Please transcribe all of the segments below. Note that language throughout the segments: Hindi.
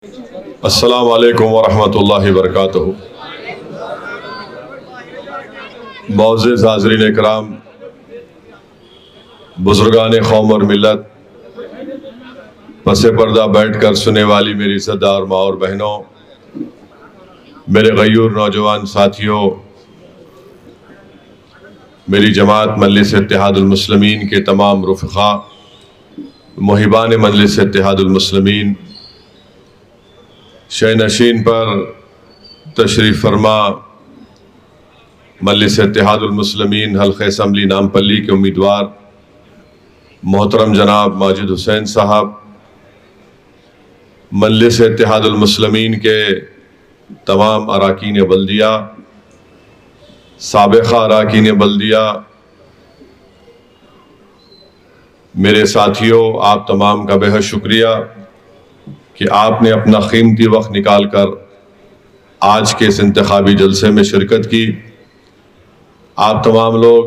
अस्सलामु अलैकुम वरहमतुल्लाहि वबरकातुहू। मुअज़्ज़िज़ हाज़रीन इकराम, बुज़ुर्गान कौम और मिल्लत, पसे पर्दा बैठ कर सुने वाली मेरी इज़्ज़तदार माँ और बहनों, मेरे गयूर नौजवान साथियों, मेरी जमात मजलिस इत्तेहादुल मुस्लिमीन के तमाम रुफ़क़ा, मुहिबान मजलिस इत्तेहादुल मुस्लिमीन, शयनशीन पर तशरीफ़ फरमा मजलिस इत्तेहादुल मुस्लिमीन हल्क़े असम्बली नामपल्ली के उम्मीदवार मोहतरम जनाब माजिद हुसैन साहब, मजलिस इत्तेहादुल मुस्लिमीन के तमाम अराकीन बल्दिया, साबिक़ा अराकीन बल्दिया, मेरे साथियों, आप तमाम का बेहद शुक्रिया कि आपने अपना कीमती वक्त निकाल कर आज के इस इंतखाबी जलसे में शिरकत की। आप तमाम लोग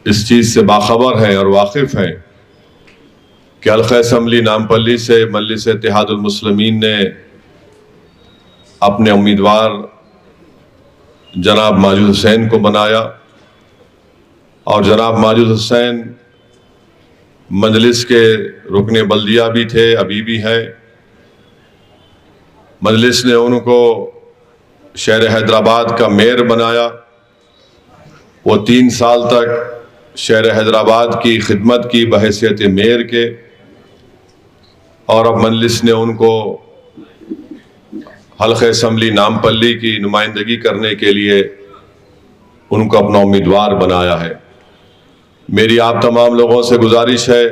इस चीज़ से बाखबर हैं और वाकिफ़ हैं कि हल्क़ा असम्बली नामपल्ली से मजलिस इत्तेहादुल मुस्लिमीन ने अपने उम्मीदवार जनाब माजिद हुसैन को बनाया और जनाब माजिद हुसैन मजलिस के रुकने बल्दिया भी थे, अभी भी हैं। मजलिस ने उनको शहर हैदराबाद का मेयर बनाया। वो 3 साल तक शहर हैदराबाद की खिदमत की बहैसियत मेयर के, और अब मजलिस ने उनको हल्क़े असम्बली नामपल्ली की नुमाइंदगी करने के लिए उनको अपना उम्मीदवार बनाया है। मेरी आप तमाम लोगों से गुजारिश है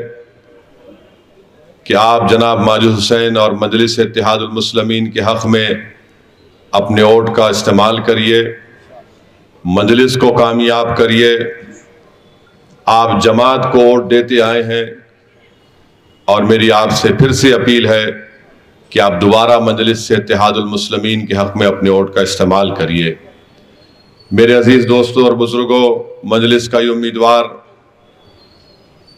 कि आप जनाब माजिद हुसैन और मजलिस इत्तेहादुल मुस्लिमीन के हक़ में अपने वोट का इस्तेमाल करिए, मजलिस को कामयाब करिए। आप जमात को वोट देते आए हैं और मेरी आपसे फिर से अपील है कि आप दोबारा मजलिस से इत्तेहादुल मुस्लिमीन के हक़ में अपने वोट का इस्तेमाल करिए। मेरे अजीज़ दोस्तों और बुज़ुर्गों, मजलिस का ये उम्मीदवार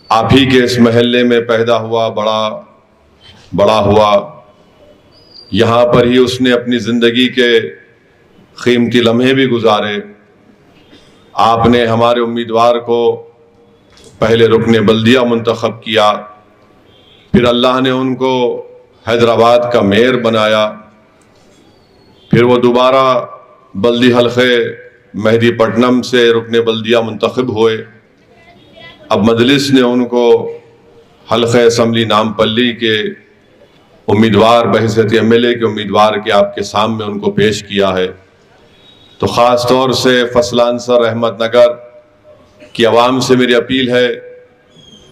आप ही के इस महल्ले में पैदा हुआ, बड़ा हुआ, यहाँ पर ही उसने अपनी ज़िंदगी के कीमती लम्हे भी गुजारे। आपने हमारे उम्मीदवार को पहले रुकने बल्दिया मुंतखब किया, फिर अल्लाह ने उनको हैदराबाद का मेयर बनाया, फिर वो दोबारा बल्दी हल्क़े मेहदीपट्टनम से रुकने बल्दिया मुंतखब हुए। अब मजलिस ने उनको हल्क़े असम्बली नामपल्ली के उम्मीदवार बहैसियत MLA के उम्मीदवार के आपके सामने उनको पेश किया है। तो ख़ास तौर से फसलांसर अहमदनगर की आवाम से मेरी अपील है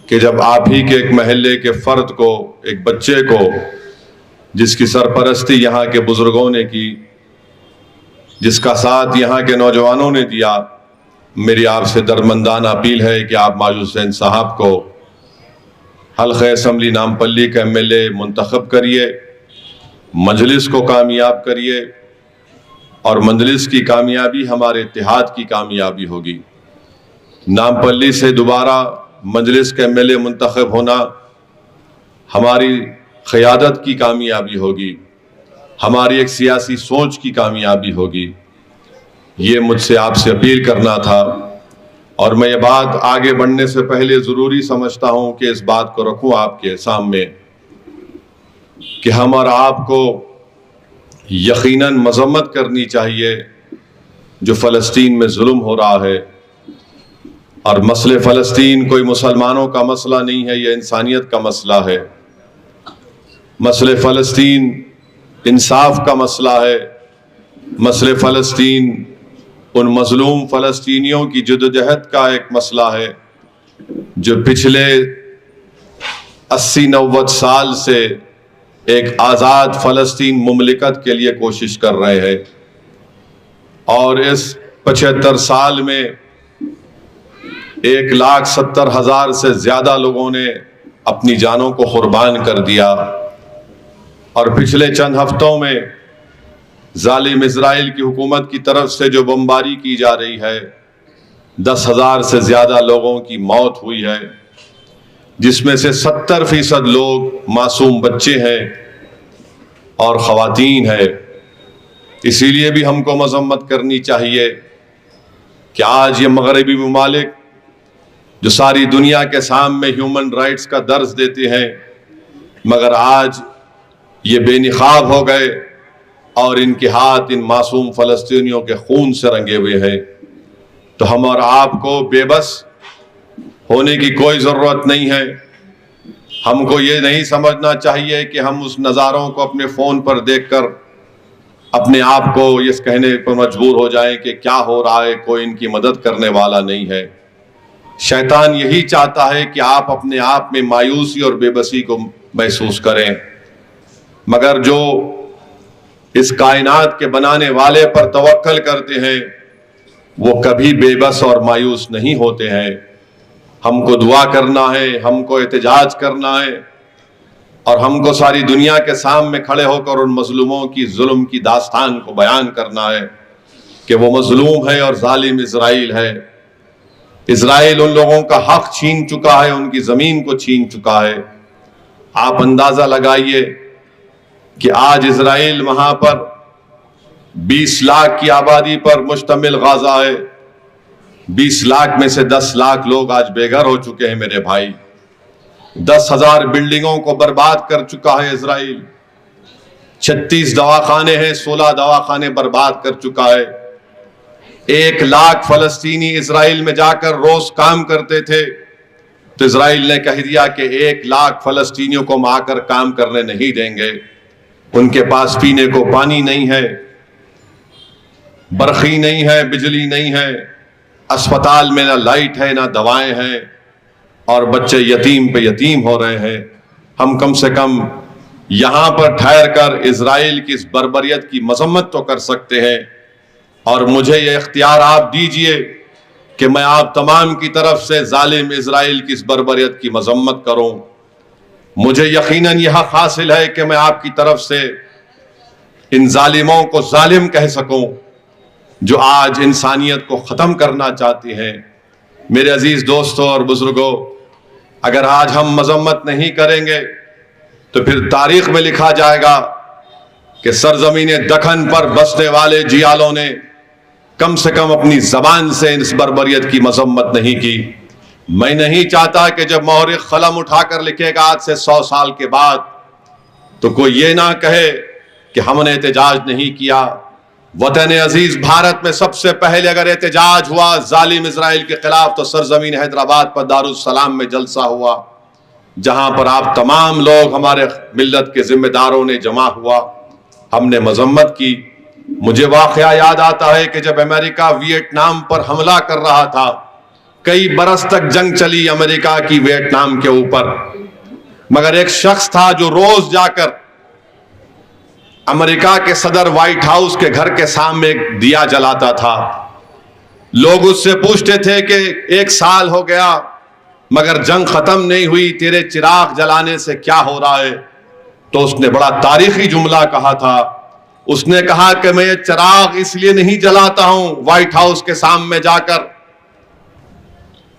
कि जब आप ही के एक महल्ले के फ़र्द को, एक बच्चे को, जिसकी सरपरस्ती यहाँ के बुज़ुर्गों ने की, जिसका साथ यहाँ के नौजवानों ने दिया, मेरी आपसे दरमंदाना अपील है कि आप माजिद हुसैन साहब को हल्क़े असम्बली नामपल्ली का MLA मुंतखब करिए, मजलिस को कामयाब करिए, और मजलिस की कामयाबी हमारे इत्तेहाद की कामयाबी होगी। नामपल्ली से दोबारा मजलिस का MLA मुंतखब होना हमारी क़यादत की कामयाबी होगी, हमारी एक सियासी सोच की कामयाबी होगी। ये मुझसे आपसे अपील करना था, और मैं ये बात आगे बढ़ने से पहले ज़रूरी समझता हूँ कि इस बात को रखूँ आपके सामने कि हम और आपको यकीनन मज़म्मत करनी चाहिए जो फ़लस्तीन में जुल्म हो रहा है। और मसले फ़लस्तीन कोई मुसलमानों का मसला नहीं है, यह इंसानियत का मसला है। मसले फ़लस्तीन इंसाफ का मसला है। मसले फ़लस्तीन उन मज़लूम फ़लस्तीनियों की जद्दोजहद का एक मसला है जो पिछले 80-90 साल से एक आज़ाद फ़लस्तीन मुमलिकत के लिए कोशिश कर रहे हैं, और इस 75 साल में 1,70,000 से ज़्यादा लोगों ने अपनी जानों को कुर्बान कर दिया। और पिछले चंद हफ्तों में जालिम इज़राइल की हुकूमत की तरफ से जो बमबारी की जा रही है, 10,000 से ज़्यादा लोगों की मौत हुई है, जिसमें से 70% लोग मासूम बच्चे हैं और ख़वातीन है। इसीलिए भी हमको मज़म्मत करनी चाहिए कि आज ये मगरबी ममालिक जो सारी दुनिया के सामने ह्यूमन राइट्स का दर्ज देते हैं, मगर आज ये बेनिकाब हो गए और इनके हाथ इन मासूम फ़लस्तीनियों के खून से रंगे हुए हैं। तो हम और आपको बेबस होने की कोई ज़रूरत नहीं है। हमको ये नहीं समझना चाहिए कि हम उस नज़ारों को अपने फ़ोन पर देखकर अपने आप को ये कहने पर मजबूर हो जाएं कि क्या हो रहा है, कोई इनकी मदद करने वाला नहीं है। शैतान यही चाहता है कि आप अपने आप में मायूसी और बेबसी को महसूस करें, मगर जो इस कायनात के बनाने वाले पर तवक्कल करते हैं वो कभी बेबस और मायूस नहीं होते हैं। हमको दुआ करना है, हमको एहतजाज करना है और हमको सारी दुनिया के सामने खड़े होकर उन मजलूमों की जुल्म की दास्तान को बयान करना है कि वो मजलूम है और जालिम इजराइल है। इजराइल उन लोगों का हक छीन चुका है, उनकी जमीन को छीन चुका है। आप अंदाजा लगाइए कि आज इजराइल वहां पर 20 लाख की आबादी पर मुश्तमिल गाजा है। 20 लाख में से 10 लाख लोग आज बेघर हो चुके हैं मेरे भाई। 10,000 बिल्डिंगों को बर्बाद कर चुका है इजराइल। 36 दवाखाने हैं, 16 दवाखाने बर्बाद कर चुका है। 1 लाख फलस्तीनी इजराइल में जाकर रोज काम करते थे, तो इजराइल ने कह दिया कि 1 लाख फलस्तीनियों को हम आकर काम करने नहीं देंगे। उनके पास पीने को पानी नहीं है, बरखी नहीं है, बिजली नहीं है, अस्पताल में ना लाइट है ना दवाएं हैं और बच्चे यतीम पे यतीम हो रहे हैं। हम कम से कम यहां पर ठहर कर इजराइल की इस बर्बरियत की मजम्मत तो कर सकते हैं। और मुझे ये इख्तियार आप दीजिए कि मैं आप तमाम की तरफ से जालिम इजराइल की इस बर्बरियत की मजम्मत करूं। मुझे यकीनन यह हक हासिल है कि मैं आपकी तरफ से इन जालिमों को जालिम कह सकूं जो आज इंसानियत को ख़त्म करना चाहते हैं। मेरे अजीज दोस्तों और बुजुर्गों, अगर आज हम मजम्मत नहीं करेंगे तो फिर तारीख में लिखा जाएगा कि सरजमीन दखन पर बसने वाले जियालों ने कम से कम अपनी जबान से इस बर्बरियत की मजम्मत नहीं की। मैं नहीं चाहता कि जब मौरिख कलम उठाकर लिखेगा आज से 100 साल के बाद, तो कोई ये ना कहे कि हमने एहतजाज नहीं किया। वतन अजीज भारत में सबसे पहले अगर एहतजाज हुआ जालिम इजराइल के खिलाफ तो सरजमीन हैदराबाद पर दारुस्सलाम में जलसा हुआ, जहां पर आप तमाम लोग हमारे मिल्लत के जिम्मेदारों ने जमा हुआ, हमने मजम्मत की। मुझे वाकया याद आता है कि जब अमेरिका वियतनाम पर हमला कर रहा था, कई बरस तक जंग चली अमेरिका की वियतनाम के ऊपर, मगर एक शख्स था जो रोज जाकर अमेरिका के सदर व्हाइट हाउस के घर के सामने एक दिया जलाता था। लोग उससे पूछते थे कि 1 साल हो गया मगर जंग खत्म नहीं हुई, तेरे चिराग जलाने से क्या हो रहा है? तो उसने बड़ा तारीखी जुमला कहा था। उसने कहा कि मैं ये चिराग इसलिए नहीं जलाता हूं व्हाइट हाउस के सामने जाकर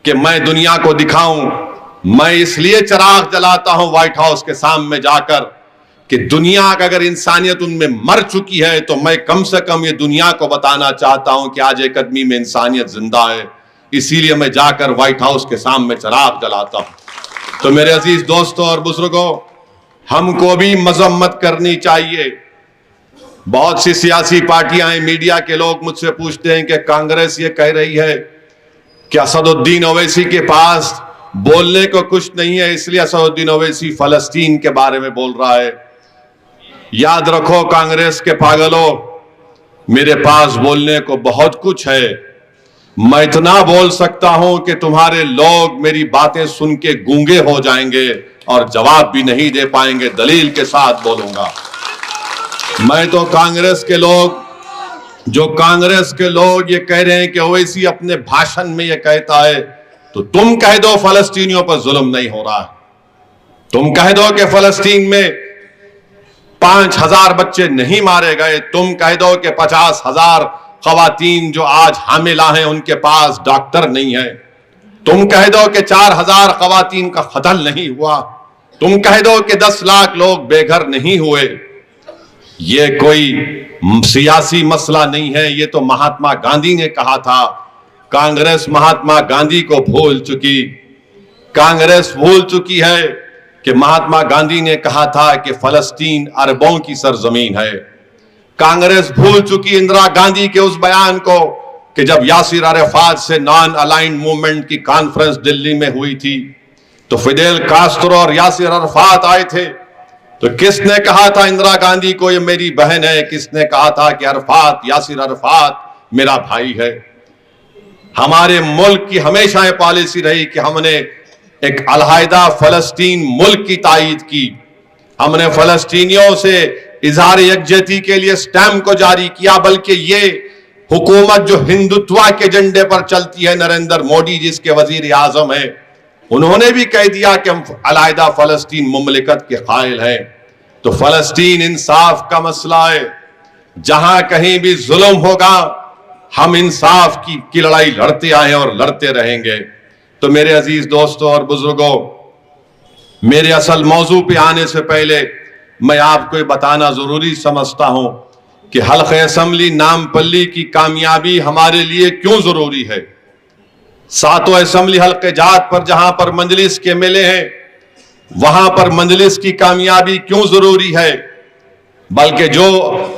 कि मैं दुनिया को दिखाऊं, मैं इसलिए चिराग जलाता हूं व्हाइट हाउस के सामने जाकर कि दुनिया का अगर इंसानियत उनमें मर चुकी है तो मैं कम से कम ये दुनिया को बताना चाहता हूं कि आज एक आदमी में इंसानियत जिंदा है। इसीलिए मैं जाकर व्हाइट हाउस के सामने चिराग जलाता हूं। तो मेरे अजीज दोस्तों और बुजुर्गों, हमको भी मजम्मत करनी चाहिए। बहुत सी सियासी पार्टियां हैं, मीडिया के लोग मुझसे पूछते हैं कि कांग्रेस ये कह रही है कि असदुद्दीन ओवैसी के पास बोलने को कुछ नहीं है, इसलिए असदुद्दीन ओवैसी फलस्तीन के बारे में बोल रहा है। याद रखो कांग्रेस के पागलों, मेरे पास बोलने को बहुत कुछ है। मैं इतना बोल सकता हूं कि तुम्हारे लोग मेरी बातें सुन के गूंगे हो जाएंगे और जवाब भी नहीं दे पाएंगे। दलील के साथ बोलूंगा। मैं तो कांग्रेस के लोग ये कह रहे हैं कि ओवैसी अपने भाषण में ये कहता है, तो तुम कह दो फलस्तीनियों पर जुल्म नहीं हो रहा है। तुम कह दो कि फलस्तीन में 5,000 बच्चे नहीं मारे गए। तुम कह दो कि 50,000 खवातीन जो आज हामिला हैं उनके पास डॉक्टर नहीं है। तुम कह दो कि 4,000 खवातीन का कत्ल नहीं हुआ। तुम कह दो कि 10 लाख लोग बेघर नहीं हुए। ये कोई सियासी मसला नहीं है, ये तो महात्मा गांधी ने कहा था। कांग्रेस महात्मा गांधी को भूल चुकी। कांग्रेस भूल चुकी है कि महात्मा गांधी ने कहा था कि फलस्तीन अरबों की सरजमीन है। कांग्रेस भूल चुकी इंदिरा गांधी के उस बयान को कि जब यासिर अराफात से नॉन अलाइंड मूवमेंट की कॉन्फ्रेंस दिल्ली में हुई थी तो फिडेल कास्ट्रो और यासिर अराफात आए थे, तो किसने कहा था इंदिरा गांधी को ये मेरी बहन है? किसने कहा था कि अराफात, यासिर अराफात मेरा भाई है? हमारे मुल्क की हमेशा ये पॉलिसी रही कि हमने एक अलहदा फलस्तीन मुल्क की तायीद की। हमने फलस्तीनियों से इजहार यकजहती के लिए स्टैम्प को जारी किया, बल्कि ये हुकूमत जो हिंदुत्व के एजेंडे पर चलती है, नरेंद्र मोदी जिसके वजीर आजम है, उन्होंने भी कह दिया कि हम अलहदा फलस्तीन मुमलिकत के कायल हैं। तो फलस्तीन इंसाफ का मसला है। जहां कहीं भी जुल्म होगा हम इंसाफ की लड़ाई लड़ते आए और लड़ते रहेंगे। तो मेरे अजीज दोस्तों और बुजुर्गों, मेरे असल मौजू पे आने से पहले मैं आपको ये बताना जरूरी समझता हूं कि हल्क़े असम्बली नामपल्ली की कामयाबी हमारे लिए क्यों जरूरी है। सातों असम्बली हल्के जात पर जहां पर मजलिस के एमएलए हैं, वहां पर मजलिस की कामयाबी क्यों जरूरी है। बल्कि जो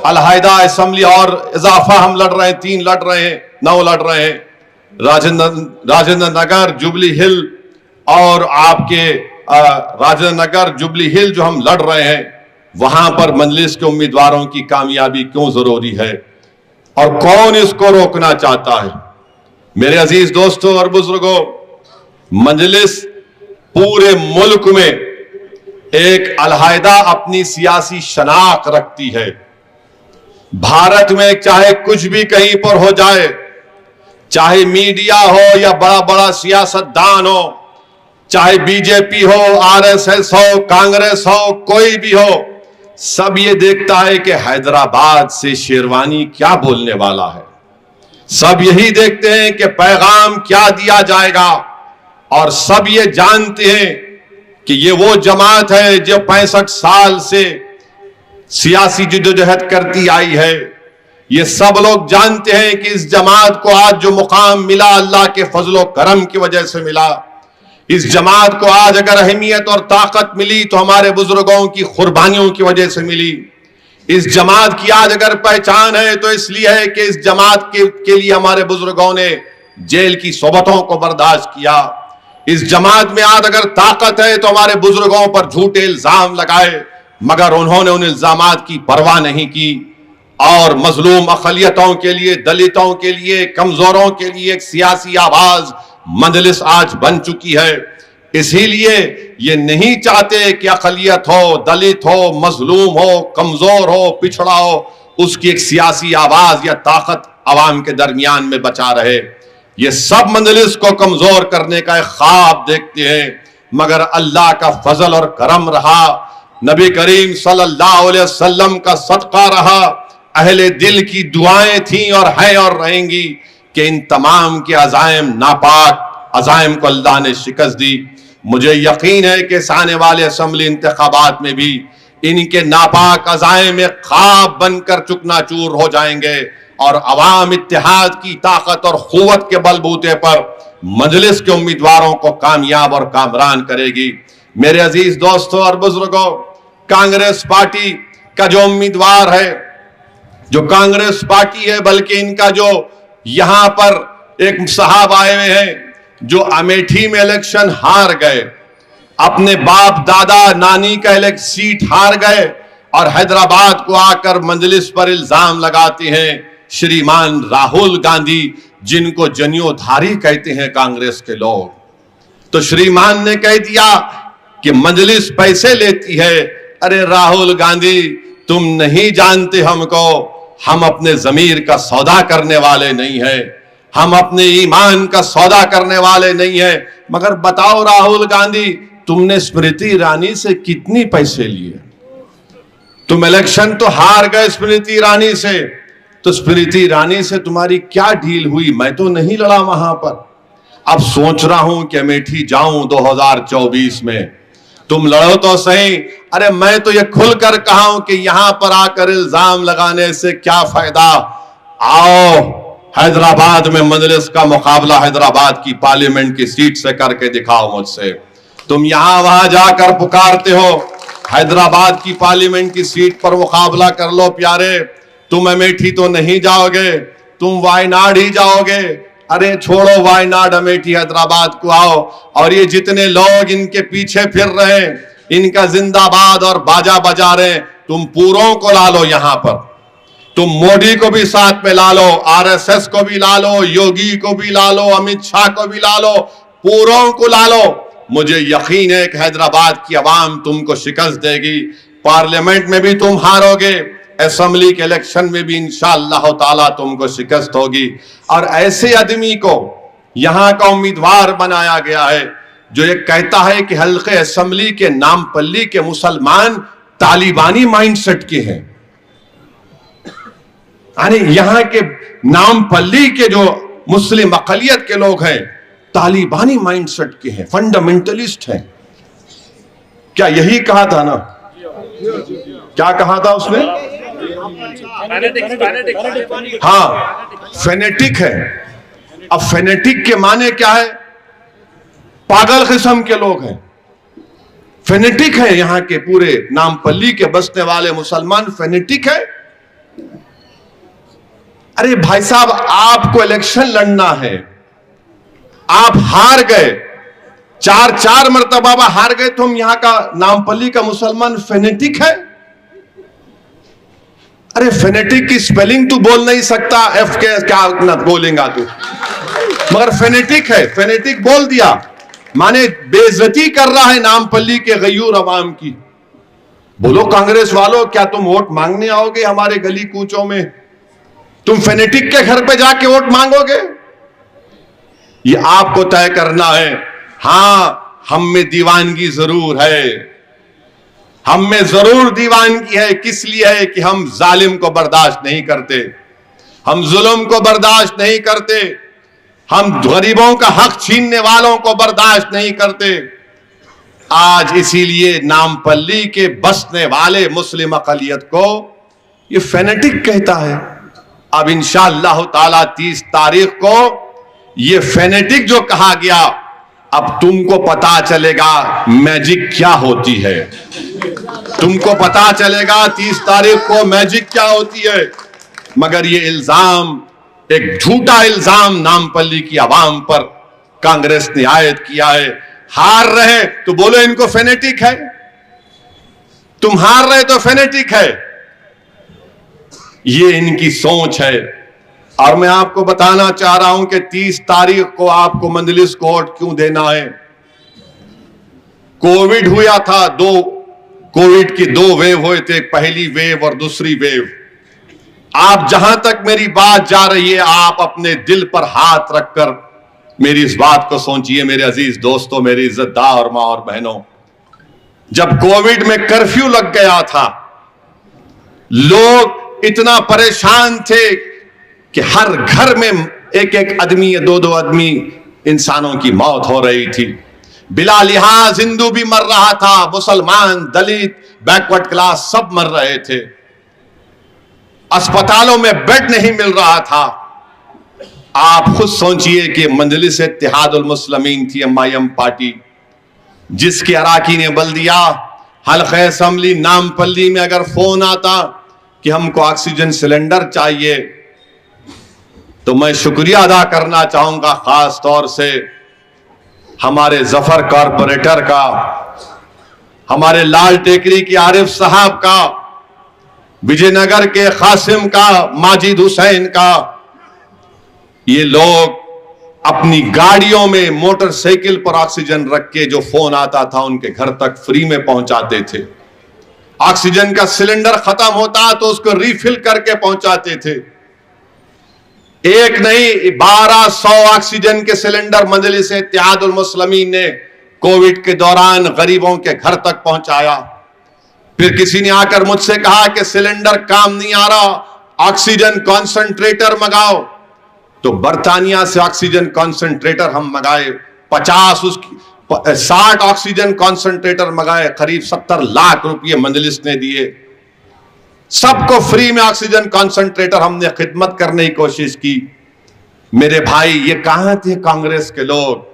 अलहदा असम्बली और इजाफा हम लड़ रहे हैं, 3 लड़ रहे हैं, 9 लड़ रहे हैं, राजेंद्र नगर, जुबली हिल और आपके राजेंद्र नगर, जुबली हिल जो हम लड़ रहे हैं, वहां पर मजलिस के उम्मीदवारों की कामयाबी क्यों जरूरी है और कौन इसको रोकना चाहता है। मेरे अजीज दोस्तों और बुजुर्गों, मजलिस पूरे मुल्क में एक अलहदा अपनी सियासी शनाख्त रखती है। भारत में चाहे कुछ भी कहीं पर हो जाए, चाहे मीडिया हो या बड़ा बड़ा सियासतदान हो, चाहे बीजेपी हो, आरएसएस हो, कांग्रेस हो, कोई भी हो, सब ये देखता है कि हैदराबाद से शेरवानी क्या बोलने वाला है। सब यही देखते हैं कि पैगाम क्या दिया जाएगा, और सब ये जानते हैं कि ये वो जमात है जो 65 साल से सियासी जिद्दोजहद करती आई है। ये सब लोग जानते हैं कि इस जमात को आज जो मुकाम मिला अल्लाह के फजलो करम की वजह से मिला। इस जमात को आज अगर अहमियत और ताकत मिली तो हमारे बुजुर्गों की कुर्बानियों की वजह से मिली। इस जमात की आज अगर पहचान है तो इसलिए है कि इस जमात के लिए हमारे बुजुर्गों ने जेल की सोबतों को बर्दाश्त किया। इस जमात में आज अगर ताकत है तो हमारे बुजुर्गों पर झूठे इल्जाम लगाए, मगर उन्होंने उन इल्जामात की परवाह नहीं की और मजलूम अक़लियतों के लिए, दलितों के लिए, कमजोरों के लिए एक सियासी आवाज मजलिस आज बन चुकी है। इसीलिए ये नहीं चाहते कि अक़लियत हो, दलित हो, मजलूम हो, कमजोर हो, पिछड़ा हो, उसकी एक सियासी आवाज या ताकत अवाम के दरमियान में बचा रहे। ये सब मजलिस को कमजोर करने का एक ख्वाब देखते हैं, मगर अल्लाह का फजल और करम रहा, नबी करीम सल्लल्लाहु अलैहि वसल्लम का सदका रहा, अहले दिल की दुआएं थीं और हैं और रहेंगी कि इन तमाम के अज़ाइम, नापाक अज़ाइम को अल्लाह ने शिकस्त दी। मुझे यकीन है कि आने वाले असम्बली इंतखाबात में भी इनके नापाक अज़ाइम एक ख्वाब बनकर चुकनाचूर हो जाएंगे और अवाम इत्तेहाद की ताकत और क़ुव्वत के बलबूते पर मजलिस के उम्मीदवारों को कामयाब और कामरान करेगी। मेरे अजीज दोस्तों और बुजुर्गों, कांग्रेस पार्टी का जो उम्मीदवार है, जो कांग्रेस पार्टी है, बल्कि इनका जो यहां पर एक साहब आए हुए हैं जो अमेठी में इलेक्शन हार गए, अपने बाप दादा नानी का सीट हार गए और हैदराबाद को आकर मजलिस पर इल्जाम लगाते हैं श्रीमान राहुल गांधी, जिनको जनियोधारी कहते हैं कांग्रेस के लोग। तो श्रीमान ने कह दिया कि मजलिस पैसे लेती है। अरे राहुल गांधी, तुम नहीं जानते हमको, हम अपने जमीर का सौदा करने वाले नहीं है, हम अपने ईमान का सौदा करने वाले नहीं है। मगर बताओ राहुल गांधी, तुमने स्मृति ईरानी से कितनी पैसे लिए? तुम इलेक्शन तो हार गए स्मृति ईरानी से, तो स्मृति ईरानी से तुम्हारी क्या डील हुई? मैं तो नहीं लड़ा वहां पर। अब सोच रहा हूं कि अमेठी जाऊं 2024 में, तुम लड़ो तो सही। अरे मैं तो ये खुलकर कहा हूं कि यहां पर आकर इल्जाम लगाने से क्या फायदा। आओ हैदराबाद में मजलिस का मुकाबला हैदराबाद की पार्लियामेंट की सीट से करके दिखाओ मुझसे। तुम यहां वहां जाकर पुकारते हो, हैदराबाद की पार्लियामेंट की सीट पर मुकाबला कर लो प्यारे। तुम अमेठी तो नहीं जाओगे, तुम वायनाड ही जाओगे। अरे छोड़ो वायनाड अमेठी, हैदराबाद को आओ। और ये जितने लोग इनके पीछे फिर रहे, इनका जिंदाबाद और बाजा बजा रहे, तुम पूरों को ला लो यहां पर। तुम मोदी को भी साथ में ला लो, आरएसएस को भी ला लो, योगी को भी ला लो, अमित शाह को भी ला लो, पूरों को ला लो। मुझे यकीन है कि हैदराबाद की आवाम तुमको शिकस्त देगी। पार्लियामेंट में भी तुम हारोगे, असेंबली के इलेक्शन में भी इंशाअल्लाह ताला तुमको शिकस्त होगी। और ऐसे आदमी को यहां का उम्मीदवार बनाया गया है जो ये कहता है कि हल्के असेंबली के नामपल्ली के मुसलमान तालिबानी माइंडसेट के हैं। यानी यहां के नामपल्ली के जो मुस्लिम अकलियत के लोग हैं तालिबानी माइंडसेट के हैं, फंडामेंटलिस्ट हैं। क्या यही कहा था ना? क्या कहा था उसने? हाँ, फेनेटिक है। अब फेनेटिक के माने क्या है? पागल किस्म के लोग हैं, फेनेटिक है। यहां के पूरे नामपल्ली के बसने वाले मुसलमान फेनेटिक है। अरे भाई साहब, आपको इलेक्शन लड़ना है, आप हार गए, चार मरतबा हार गए, तो हम यहां का नामपल्ली का मुसलमान फेनेटिक है? अरे फेनेटिक की स्पेलिंग तू बोल नहीं सकता, एफ के क्या ना बोलेगा तू, मगर फेनेटिक है। फेनेटिक बोल दिया माने बेइज्जती कर रहा है नामपल्ली के गयूर अवाम की। बोलो कांग्रेस वालों, क्या तुम वोट मांगने आओगे हमारे गली कूचों में? तुम फेनेटिक के घर पे जाके वोट मांगोगे? ये आपको तय करना है। हां, हम में दीवानगी जरूर है, हम में जरूर दीवानगी है। किस लिए है? कि हम जालिम को बर्दाश्त नहीं करते, हम जुल्म को बर्दाश्त नहीं करते, हम गरीबों का हक छीनने वालों को बर्दाश्त नहीं करते। आज इसीलिए नामपल्ली के बसने वाले मुस्लिम अकलियत को ये फेनेटिक कहता है। अब इंशाअल्लाह ताला 30 तारीख को ये फेनेटिक जो कहा गया, अब तुमको पता चलेगा मैजिक क्या होती है। तुमको पता चलेगा 30 तारीख को मैजिक क्या होती है। मगर ये इल्जाम, एक झूठा इल्जाम नामपल्ली की आवाम पर कांग्रेस ने आयद किया है। हार रहे तो बोलो इनको फेनेटिक है, तुम हार रहे तो फेनेटिक है। ये इनकी सोच है। और मैं आपको बताना चाह रहा हूं कि 30 तारीख को आपको मंजलिस को वोट क्यों देना है। कोविड हुआ था, कोविड की 2 वेव हुए थे, पहली वेव और दूसरी वेव। आप जहां तक मेरी बात जा रही है, आप अपने दिल पर हाथ रखकर मेरी इस बात को सोचिए मेरे अजीज दोस्तों, मेरी इज्जतदार मां और बहनों। जब कोविड में कर्फ्यू लग गया था, लोग इतना परेशान थे कि हर घर में एक एक आदमी या 2-2 आदमी इंसानों की मौत हो रही थी। बिला लिहाज हिंदू भी मर रहा था, मुसलमान, दलित, बैकवर्ड क्लास सब मर रहे थे। अस्पतालों में बेड नहीं मिल रहा था। आप खुद सोचिए कि मजलिस इत्तेहादुल मुस्लिमीन थी, एमआईएम पार्टी, जिसके अराकी ने बल दिया। हल्के असेंबली नामपल्ली में अगर फोन आता कि हमको ऑक्सीजन सिलेंडर चाहिए, तो मैं शुक्रिया अदा करना चाहूंगा खास तौर से हमारे जफर कॉरपोरेटर का, हमारे लाल टेकरी के आरिफ साहब का, विजयनगर के कासिम का, माजिद हुसैन का। ये लोग अपनी गाड़ियों में मोटरसाइकिल पर ऑक्सीजन रख के जो फोन आता था उनके घर तक फ्री में पहुंचाते थे। ऑक्सीजन का सिलेंडर खत्म होता तो उसको रिफिल करके पहुंचाते थे। एक नहीं 1200 ऑक्सीजन के सिलेंडर मजलिस इत्तेहादुल मुस्लिमीन ने कोविड के दौरान गरीबों के घर तक पहुंचाया। फिर किसी ने आकर मुझसे कहा कि सिलेंडर काम नहीं आ रहा, ऑक्सीजन कॉन्सेंट्रेटर मंगाओ। तो बर्तानिया से ऑक्सीजन कॉन्सेंट्रेटर हम मंगाए, 50 60 ऑक्सीजन कॉन्सेंट्रेटर मंगाए, करीब 70 लाख रुपए मजलिस ने दिए, सबको फ्री में ऑक्सीजन कॉन्सेंट्रेटर हमने खिदमत करने की कोशिश की। मेरे भाई, ये कहां थे कांग्रेस के लोग?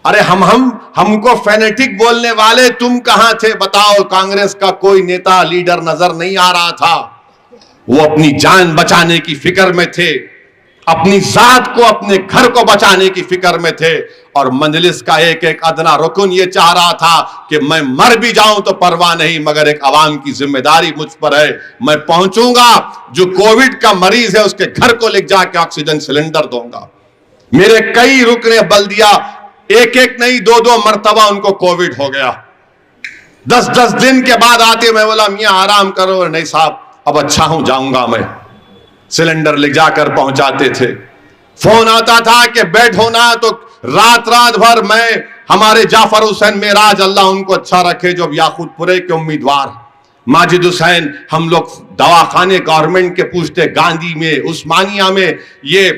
अरे हमको फेनेटिक बोलने वाले तुम कहां थे बताओ? कांग्रेस का कोई नेता लीडर नजर नहीं आ रहा था। वो अपनी जान बचाने की फिक्र में थे, अपनी जात को, अपने घर को बचाने की फिक्र में थे, और मजलिस का एक एक अदना रुकन ये चाह रहा था कि मैं मर भी जाऊं तो परवाह नहीं, मगर एक अवाम की जिम्मेदारी मुझ पर है, मैं पहुंचूंगा, जो कोविड का मरीज है उसके घर को ले जाके ऑक्सीजन सिलेंडर दूंगा। मेरे कई रुकने बल्दिया, एक एक नहीं 2-2 मरतबा उनको कोविड हो गया। 10-10 दिन के बाद आते, मैं बोला मियां आराम करो, नहीं साहब अब अच्छा हूं, जाऊंगा मैं। सिलेंडर ले जाकर पहुंचाते थे। फोन आता था कि बेड होना, तो रात रात भर मैं, हमारे जाफर हुसैन मेराज, अल्लाह उनको अच्छा रखे, जो याकूतपुरे के उम्मीदवार, माजिद हुसैन, हम लोग दवाखाने गवर्नमेंट के पूछते, गांधी में, उस्मानिया में, ये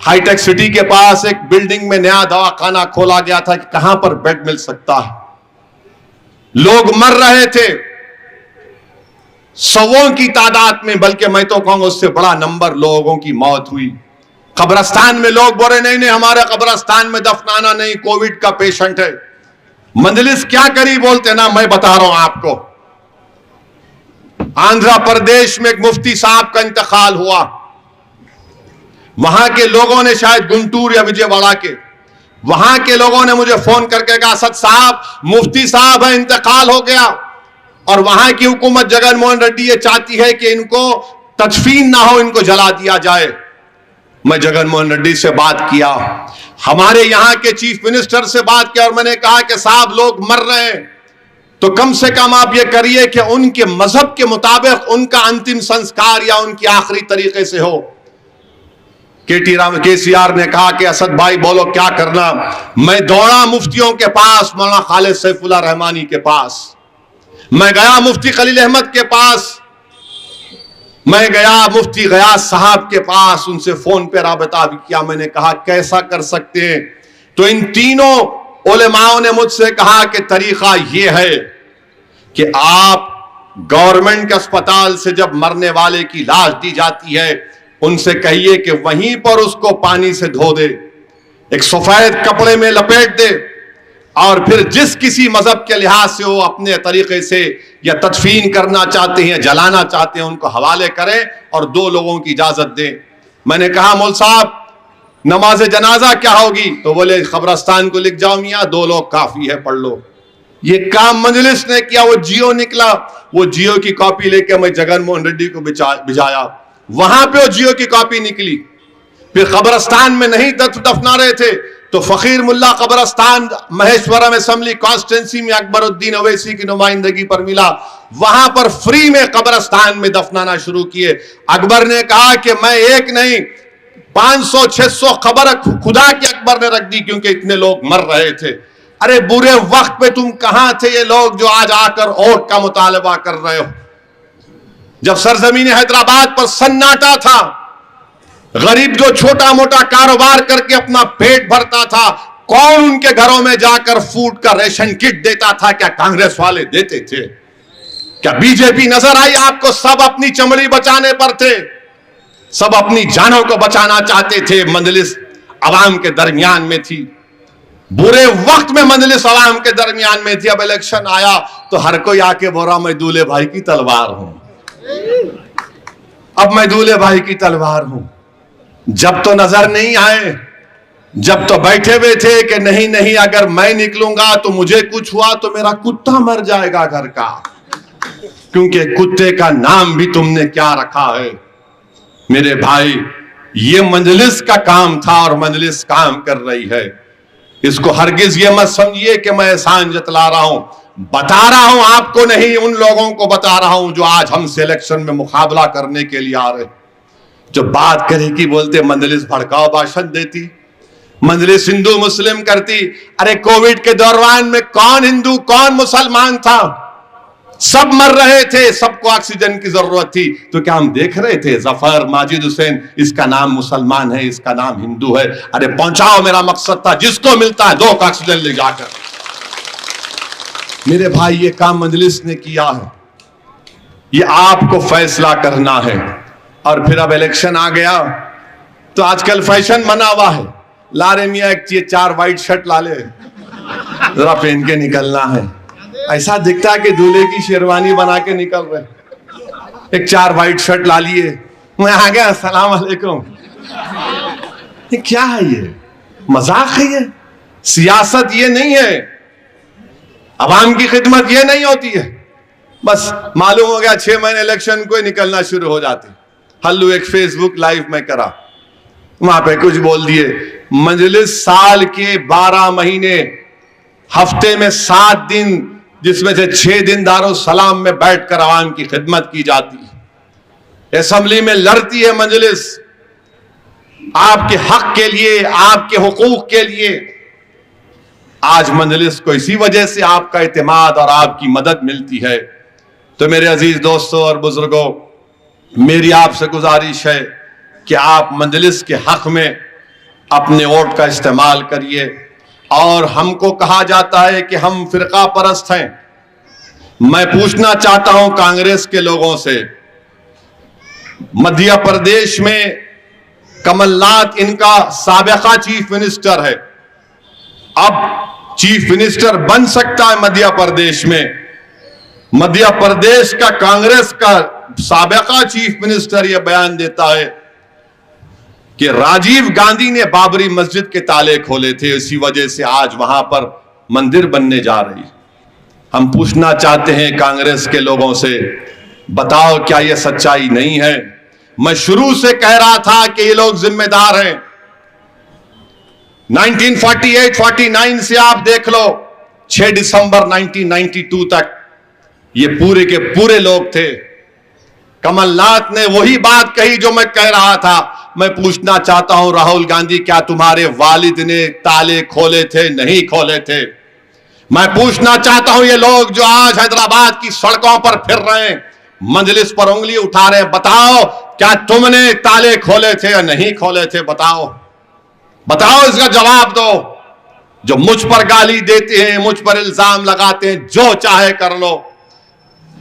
हाईटेक सिटी के पास एक बिल्डिंग में नया दवाखाना खोला गया था कि कहां पर बेड मिल सकता है। लोग मर रहे थे सौों की तादाद में, बल्कि मैं तो कहूंगा उससे बड़ा नंबर लोगों की मौत हुई। कब्रस्तान में लोग बोले नहीं हमारे कब्रस्तान में दफनाना नहीं, कोविड का पेशेंट है। मजलिस क्या करी बोलते ना, मैं बता रहा हूं आपको। आंध्र प्रदेश में एक मुफ्ती साहब का इंतकाल हुआ। वहां के लोगों ने, शायद गुंटूर या विजयवाड़ा के, वहां के लोगों ने मुझे फोन करके कहा, असद साहब मुफ्ती साहब है, इंतकाल हो गया। और वहां की हुकूमत जगनमोहन रेड्डी ये चाहती है कि इनको तदफीन ना हो, इनको जला दिया जाए। मैं जगनमोहन रेड्डी से बात किया, हमारे यहां के चीफ मिनिस्टर से बात किया, और मैंने कहा कि साहब लोग मर रहे हैं, तो कम से कम आप ये करिए कि उनके मजहब के मुताबिक उनका अंतिम संस्कार या उनकी आखिरी तरीके से हो। केसीआर ने कहा कि असद भाई बोलो क्या करना। मैं दौड़ा मुफ्तियों के पास, मौलाना खालिद सैफुल्लाह रहमानी के पास, मैं गया मुफ्ती खलील अहमद के पास, मैं गया मुफ्ती गयास साहब के पास, उनसे फोन पे राबता भी किया। मैंने कहा कैसा कर सकते हैं? तो इन तीनों उलेमाओं ने मुझसे कहा कि तरीका यह है कि आप गवर्नमेंट के अस्पताल से जब मरने वाले की लाश दी जाती है, उनसे कहिए कि वहीं पर उसको पानी से धो दे, एक सफेद कपड़े में लपेट दे, और फिर जिस किसी मजहब के लिहाज से वो अपने तरीके से या तदफीन करना चाहते हैं, जलाना चाहते हैं, उनको हवाले करें और 2 लोगों की इजाजत दें। मैंने कहा मौल साहब नमाज जनाजा क्या होगी? तो बोले कब्रस्तान को लिख जाओ मियाँ, 2 लोग काफी है, पढ़ लो। ये काम मजलिस ने किया। वो जियो निकला, वो जियो की कॉपी लेकर मैं जगनमोहन रेड्डी को भिजाया, वहां पे वो जियो की कॉपी निकली। फिर कब्रस्तान में नहीं दफना रहे थे, तो फकीर मुल्ला कब्रस्तान महेश्वरम असेंबली कॉन्स्टिट्यूंसी में अकबरुद्दीन अवैसी की नुमाइंदगी पर मिला, वहां पर फ्री में कब्रस्तान में दफनाना शुरू किए। अकबर ने कहा कि मैं एक नहीं 500-600 खबर खुदा की अकबर ने रख दी, क्योंकि इतने लोग मर रहे थे। अरे बुरे वक्त पे तुम कहां थे ये लोग जो आज आकर वोट का मुतालबा कर रहे हो? जब सरजमीन हैदराबाद पर सन्नाटा था, गरीब जो छोटा मोटा कारोबार करके अपना पेट भरता था, कौन उनके घरों में जाकर फूड का रेशन किट देता था? क्या कांग्रेस वाले देते थे? क्या बीजेपी नजर आई आपको? सब अपनी चमड़ी बचाने पर थे, सब अपनी जानों को बचाना चाहते थे। मजलिस अवाम के दरमियान में थी, बुरे वक्त में मजलिस अवाम के दरमियान में थी। अब इलेक्शन आया तो हर कोई आके बोला मैं दूल्हे भाई की तलवार हूं, अब मैं दूल्हे भाई की तलवार हूं। जब तो नजर नहीं आए, जब तो बैठे हुए थे कि नहीं नहीं अगर मैं निकलूंगा तो मुझे कुछ हुआ तो मेरा कुत्ता मर जाएगा घर का, क्योंकि कुत्ते का नाम भी तुमने क्या रखा है। मेरे भाई ये मजलिस का काम था और मजलिस काम कर रही है। इसको हरगिज ये मत समझिए कि मैं एहसान जतला रहा हूं, बता रहा हूं आपको नहीं, उन लोगों को बता रहा हूं जो आज हमसे इलेक्शन में मुकाबला करने के लिए आ रहे। जो बात करेगी बोलते मजलिस भड़काऊ भाषण देती, मजलिस हिंदू मुस्लिम करती। अरे कोविड के दौरान में कौन हिंदू कौन मुसलमान था? सब मर रहे थे, सबको ऑक्सीजन की जरूरत थी, तो क्या हम देख रहे थे जफर माजिद हुसैन, इसका नाम मुसलमान है, इसका नाम हिंदू है, अरे पहुंचाओ, मेरा मकसद था जिसको मिलता है 2 ऑक्सीजन ले जाकर। मेरे भाई ये काम मजलिस ने किया है, ये आपको फैसला करना है। और फिर अब इलेक्शन आ गया तो आजकल फैशन बना हुआ है, ला रे मियां एक 4 वाइट शर्ट ला ले, जरा पहन के निकलना है, ऐसा दिखता है कि दूल्हे की शेरवानी बना के निकल रहे, एक 4 वाइट शर्ट ला लिए, मैं आ गया, अस्सलाम वालेकुम। ये क्या है? ये मजाक है? ये सियासत ये नहीं है, अवाम की खिदमत ये नहीं होती है। बस मालूम हो गया 6 महीने इलेक्शन को ही निकलना शुरू हो जाते। हल्लू एक फेसबुक लाइव में करा, वहां पे कुछ बोल दिए, मजलिस साल के 12 महीने, हफ्ते में 7 दिन, जिसमें से 6 दिन दारुस्सलाम में बैठकर आवाम की खिदमत की जाती है, असेंबली में लड़ती है मजलिस आपके हक के लिए, आपके हुकूक के लिए। आज मजलिस को इसी वजह से आपका इत्मीनान और आपकी मदद मिलती है। तो मेरे अजीज दोस्तों और बुजुर्गों, मेरी आपसे गुजारिश है कि आप मजलिस के हक में अपने वोट का इस्तेमाल करिए। और हमको कहा जाता है कि हम फिरका परस्त हैं। मैं पूछना चाहता हूं कांग्रेस के लोगों से, मध्य प्रदेश में कमलनाथ इनका साबिका चीफ मिनिस्टर है, अब चीफ मिनिस्टर बन सकता है मध्य प्रदेश में। मध्य प्रदेश का कांग्रेस का साबिका चीफ मिनिस्टर यह बयान देता है कि राजीव गांधी ने बाबरी मस्जिद के ताले खोले थे, इसी वजह से आज वहां पर मंदिर बनने जा रही। हम पूछना चाहते हैं कांग्रेस के लोगों से, बताओ क्या यह सच्चाई नहीं है? मैं शुरू से कह रहा था कि ये लोग जिम्मेदार हैं। 1948-49 से आप देख लो, 6 दिसंबर 1992 तक ये पूरे के पूरे लोग थे। कमलनाथ ने वही बात कही जो मैं कह रहा था। मैं पूछना चाहता हूं राहुल गांधी, क्या तुम्हारे वालिद ने ताले खोले थे? नहीं खोले थे। मैं पूछना चाहता हूं ये लोग जो आज हैदराबाद की सड़कों पर फिर रहे हैं, मजलिस पर उंगली उठा रहे हैं, बताओ क्या तुमने ताले खोले थे या नहीं खोले थे? बताओ, बताओ, इसका जवाब दो। जो मुझ पर गाली देते हैं, मुझ पर इल्जाम लगाते हैं, जो चाहे कर लो।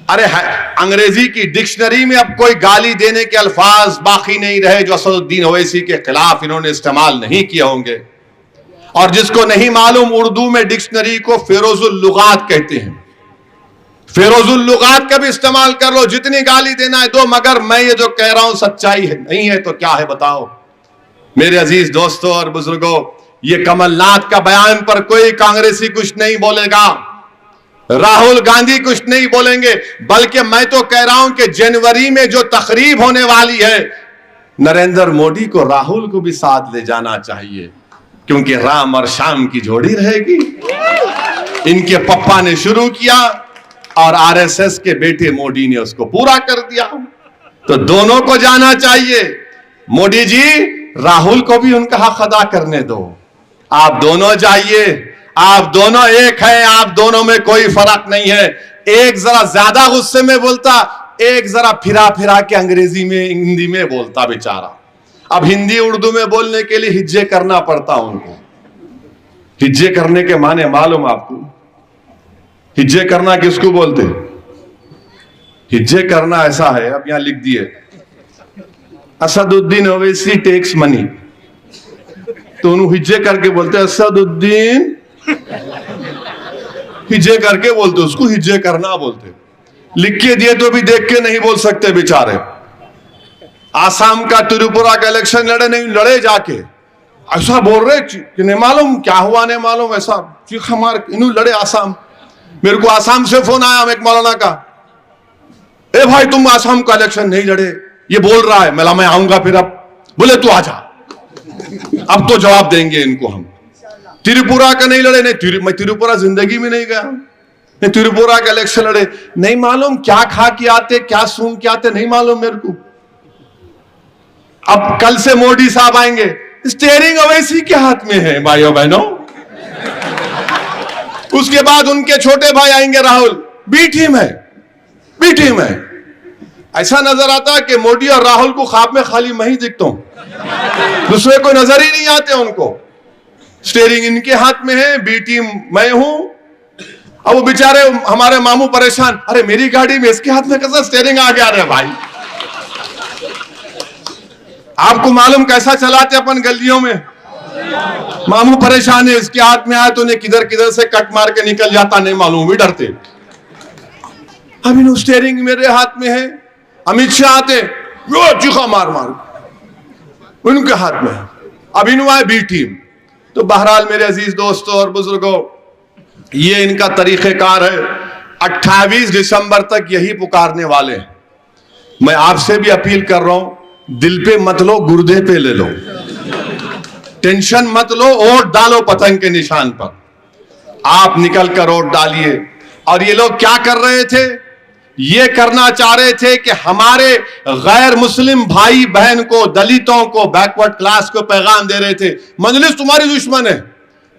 अरे अंग्रेजी की डिक्शनरी में अब कोई गाली देने के अल्फाज बाकी नहीं रहे जो असदुद्दीन ओवैसी के खिलाफ इन्होंने इस्तेमाल नहीं किए होंगे। और जिसको नहीं मालूम, उर्दू में डिक्शनरी को फेरोजुल लुगात कहते हैं। फेरोजुल लुगात का भी इस्तेमाल कर लो, जितनी गाली देना है दो, मगर मैं ये जो कह रहा हूं सच्चाई है नहीं है तो क्या है बताओ। मेरे अजीज दोस्तों और बुजुर्गों, ये कमलनाथ का बयान पर कोई कांग्रेसी कुछ नहीं बोलेगा, राहुल गांधी कुछ नहीं बोलेंगे, बल्कि मैं तो कह रहा हूं कि जनवरी में जो तकरीब होने वाली है, नरेंद्र मोदी को राहुल को भी साथ ले जाना चाहिए, क्योंकि राम और शाम की जोड़ी रहेगी। इनके पप्पा ने शुरू किया और आरएसएस के बेटे मोदी ने उसको पूरा कर दिया, तो दोनों को जाना चाहिए। मोदी जी, राहुल को भी उनका हक अदा करने दो। आप दोनों जाइए, आप दोनों एक हैं, आप दोनों में कोई फर्क नहीं है। एक जरा ज्यादा गुस्से में बोलता, एक जरा फिरा फिरा के अंग्रेजी में हिंदी में बोलता बेचारा। अब हिंदी उर्दू में बोलने के लिए हिज्जे करना पड़ता उनको। हिज्जे करने के माने मालूम आपको? हिज्जे करना किसको बोलते? हिज्जे करना ऐसा है, अब यहां लिख दिए, असदुद्दीन ओवैसी टेक्स मनी, तो उन्होंने हिज्जे करके बोलते असदुद्दीन, हिज्जे करके बोलते, उसको हिज्जे करना बोलते। लिख के दिए तो भी देख के नहीं बोल सकते बेचारे। आसाम का त्रिपुरा का इलेक्शन लड़े, नहीं लड़े जाके ऐसा बोल रहे कि नहीं मालूम क्या हुआ, नहीं मालूम, ऐसा चीख मार इन्होंने लड़े आसाम। मेरे को आसाम से फोन आया एक मौलाना का, ए भाई तुम आसाम का इलेक्शन नहीं लड़े, ये बोल रहा है। मैं आऊंगा फिर, अब बोले तू आजा, अब तो जवाब देंगे इनको हम। त्रिपुरा का नहीं लड़े, नहीं मैं त्रिपुरा जिंदगी में नहीं गया, नहीं त्रिपुरा का इलेक्शन लड़े, नहीं मालूम क्या खा के आते, क्या सूंघ के आते, नहीं मालूम मेरे को। अब कल से मोदी साहब आएंगे, स्टीयरिंग ओवैसी के हाथ में है भाइयों बहनों। उसके बाद उनके छोटे भाई आएंगे राहुल, बी टीम है, बी टीम है। ऐसा नजर आता है कि मोदी और राहुल को ख्वाब में खाली मैं ही दिखता हूं, दूसरे कोई नजर ही नहीं आते उनको। स्टीयरिंग इनके हाथ में है, बी टीम मैं हूं। अब वो बेचारे हमारे मामू परेशान, अरे मेरी गाड़ी में इसके हाथ में कैसा स्टीयरिंग आ गया रे भाई। आपको मालूम कैसा चलाते अपन गलियों में, मामू परेशान है, इसके हाथ में आया तो उन्हें किधर किधर से कट मार के निकल जाता, नहीं मालूम, भी डरते। अब इन स्टीयरिंग मेरे हाथ में है, अमित शाह आते चीखा मार मार उनके हाथ में, अब इन आए बी टीम। तो बहरहाल मेरे अजीज दोस्तों और बुजुर्गों, ये इनका तरीक़ेकार है। 28 दिसंबर तक यही पुकारने वाले हैं। मैं आपसे भी अपील कर रहा हूं, दिल पे मत लो, गुर्दे पे ले लो, टेंशन मत लो, वोट डालो पतंग के निशान पर। आप निकल कर वोट डालिए। और ये लोग क्या कर रहे थे, ये करना चाह रहे थे कि हमारे गैर मुस्लिम भाई बहन को, दलितों को, बैकवर्ड क्लास को पैगाम दे रहे थे, मजलिस तुम्हारी दुश्मन है।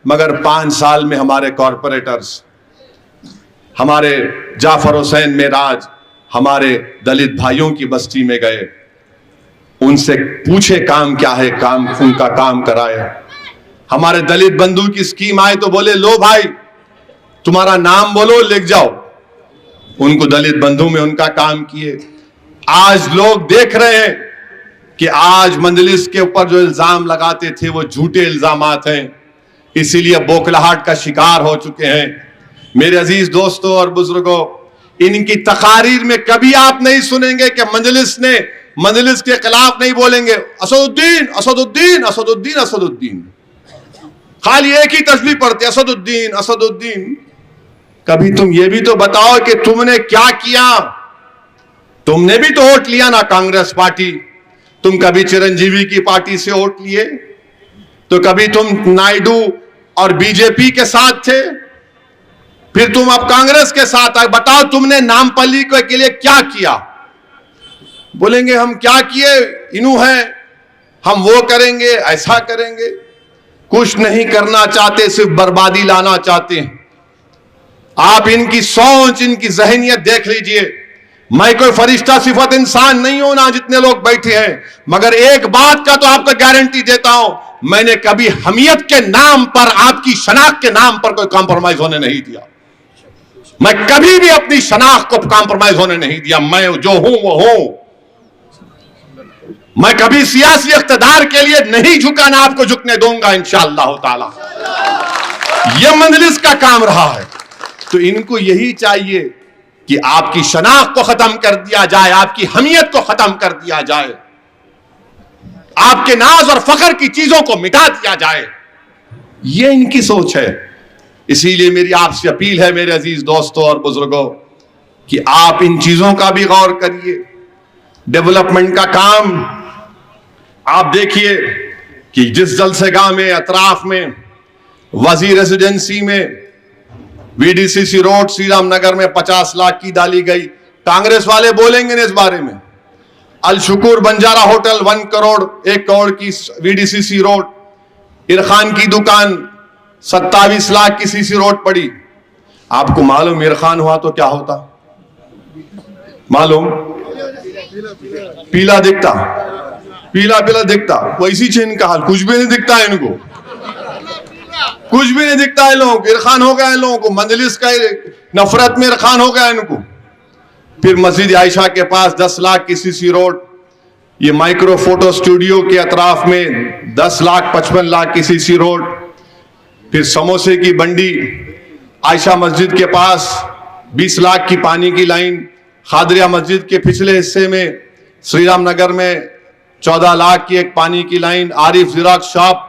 मगर 5 साल में हमारे कॉरपोरेटर्स, हमारे जाफर हुसैन मेराज, हमारे दलित भाइयों की बस्ती में गए, उनसे पूछे काम क्या है, काम उनका काम कराए। हमारे दलित बंधु की स्कीम आए तो बोले लो भाई तुम्हारा नाम बोलो, लिख जाओ। उनको दलित बंधु में उनका काम किए। आज लोग देख रहे हैं कि आज मंजलिस के ऊपर जो इल्जाम लगाते थे वो झूठे इल्जामात हैं, इसीलिए बौखलाहट का शिकार हो चुके हैं। मेरे अजीज दोस्तों और बुजुर्गों, इनकी तकारीर में कभी आप नहीं सुनेंगे कि मंजलिस के खिलाफ नहीं बोलेंगे, असदुद्दीन असदुद्दीन असदुद्दीन असदुद्दीन, खाली एक ही तस्बीह पढ़ते, असदुद्दीन असदुद्दीन। कभी तुम ये भी तो बताओ कि तुमने क्या किया। तुमने भी तो वोट लिया ना कांग्रेस पार्टी, तुम कभी चिरंजीवी की पार्टी से वोट लिए, तो कभी तुम नायडू और बीजेपी के साथ थे, फिर तुम अब कांग्रेस के साथ आए। बताओ तुमने नामपल्ली के लिए क्या किया। बोलेंगे हम क्या किए, इनू है, हम वो करेंगे, ऐसा करेंगे। कुछ नहीं करना चाहते, सिर्फ बर्बादी लाना चाहते हैं। आप इनकी सोच, इनकी जहनियत देख लीजिए। मैं कोई फरिश्ता सिफत इंसान नहीं हूं ना जितने लोग बैठे हैं, मगर एक बात का तो आपको गारंटी देता हूं, मैंने कभी हमियत के नाम पर, आपकी शनाख्त के नाम पर कोई कॉम्प्रोमाइज होने नहीं दिया। मैं कभी भी अपनी शनाख्त को कॉम्प्रोमाइज होने नहीं दिया। मैं जो हूं वो हूं। मैं कभी सियासी इख्तिदार के लिए नहीं झुका, ना आपको झुकने दूंगा इंशाअल्लाह ताला। यह मंजलिस का काम रहा है। तो इनको यही चाहिए कि आपकी शनाख्त को खत्म कर दिया जाए, आपकी हमियत को खत्म कर दिया जाए, आपके नाज और फख्र की चीजों को मिटा दिया जाए। यह इनकी सोच है। इसीलिए मेरी आपसे अपील है मेरे अजीज दोस्तों और बुजुर्गों कि आप इन चीजों का भी गौर करिए। डेवलपमेंट का काम आप देखिए कि जिस जलसेगाह में, अतराफ में, वजीर रेजिडेंसी में, वीडीसीसी रोड श्री राम नगर में 50 लाख की डाली गई। कांग्रेस वाले बोलेंगे ना इस बारे में। अल शुकुर बंजारा होटल 1 करोड़ 1 करोड़ की वीडीसीसी रोड, इरखान की दुकान 27 लाख की सीसी रोड पड़ी। आपको मालूम इरखान हुआ तो क्या होता मालूम? पीला दिखता, पीला पीला दिखता। वैसी छे इनका हाल, कुछ भी नहीं दिखता है इनको, कुछ भी नहीं दिखता है लोगों को। इरखान हो गया है लोगों को, मंजलिस का नफरत में इरखान हो गया इनको। फिर मस्जिद आयशा के पास 10 लाख की सीसी रोड, ये माइक्रो फोटो स्टूडियो के अतराफ में 10 लाख 55 लाख की सीसी रोड। फिर समोसे की बंडी आयशा मस्जिद के पास 20 लाख की पानी की लाइन। खादरिया मस्जिद के पिछले हिस्से में श्री राम नगर में 14 लाख की एक पानी की लाइन। आरिफ जिराक शॉप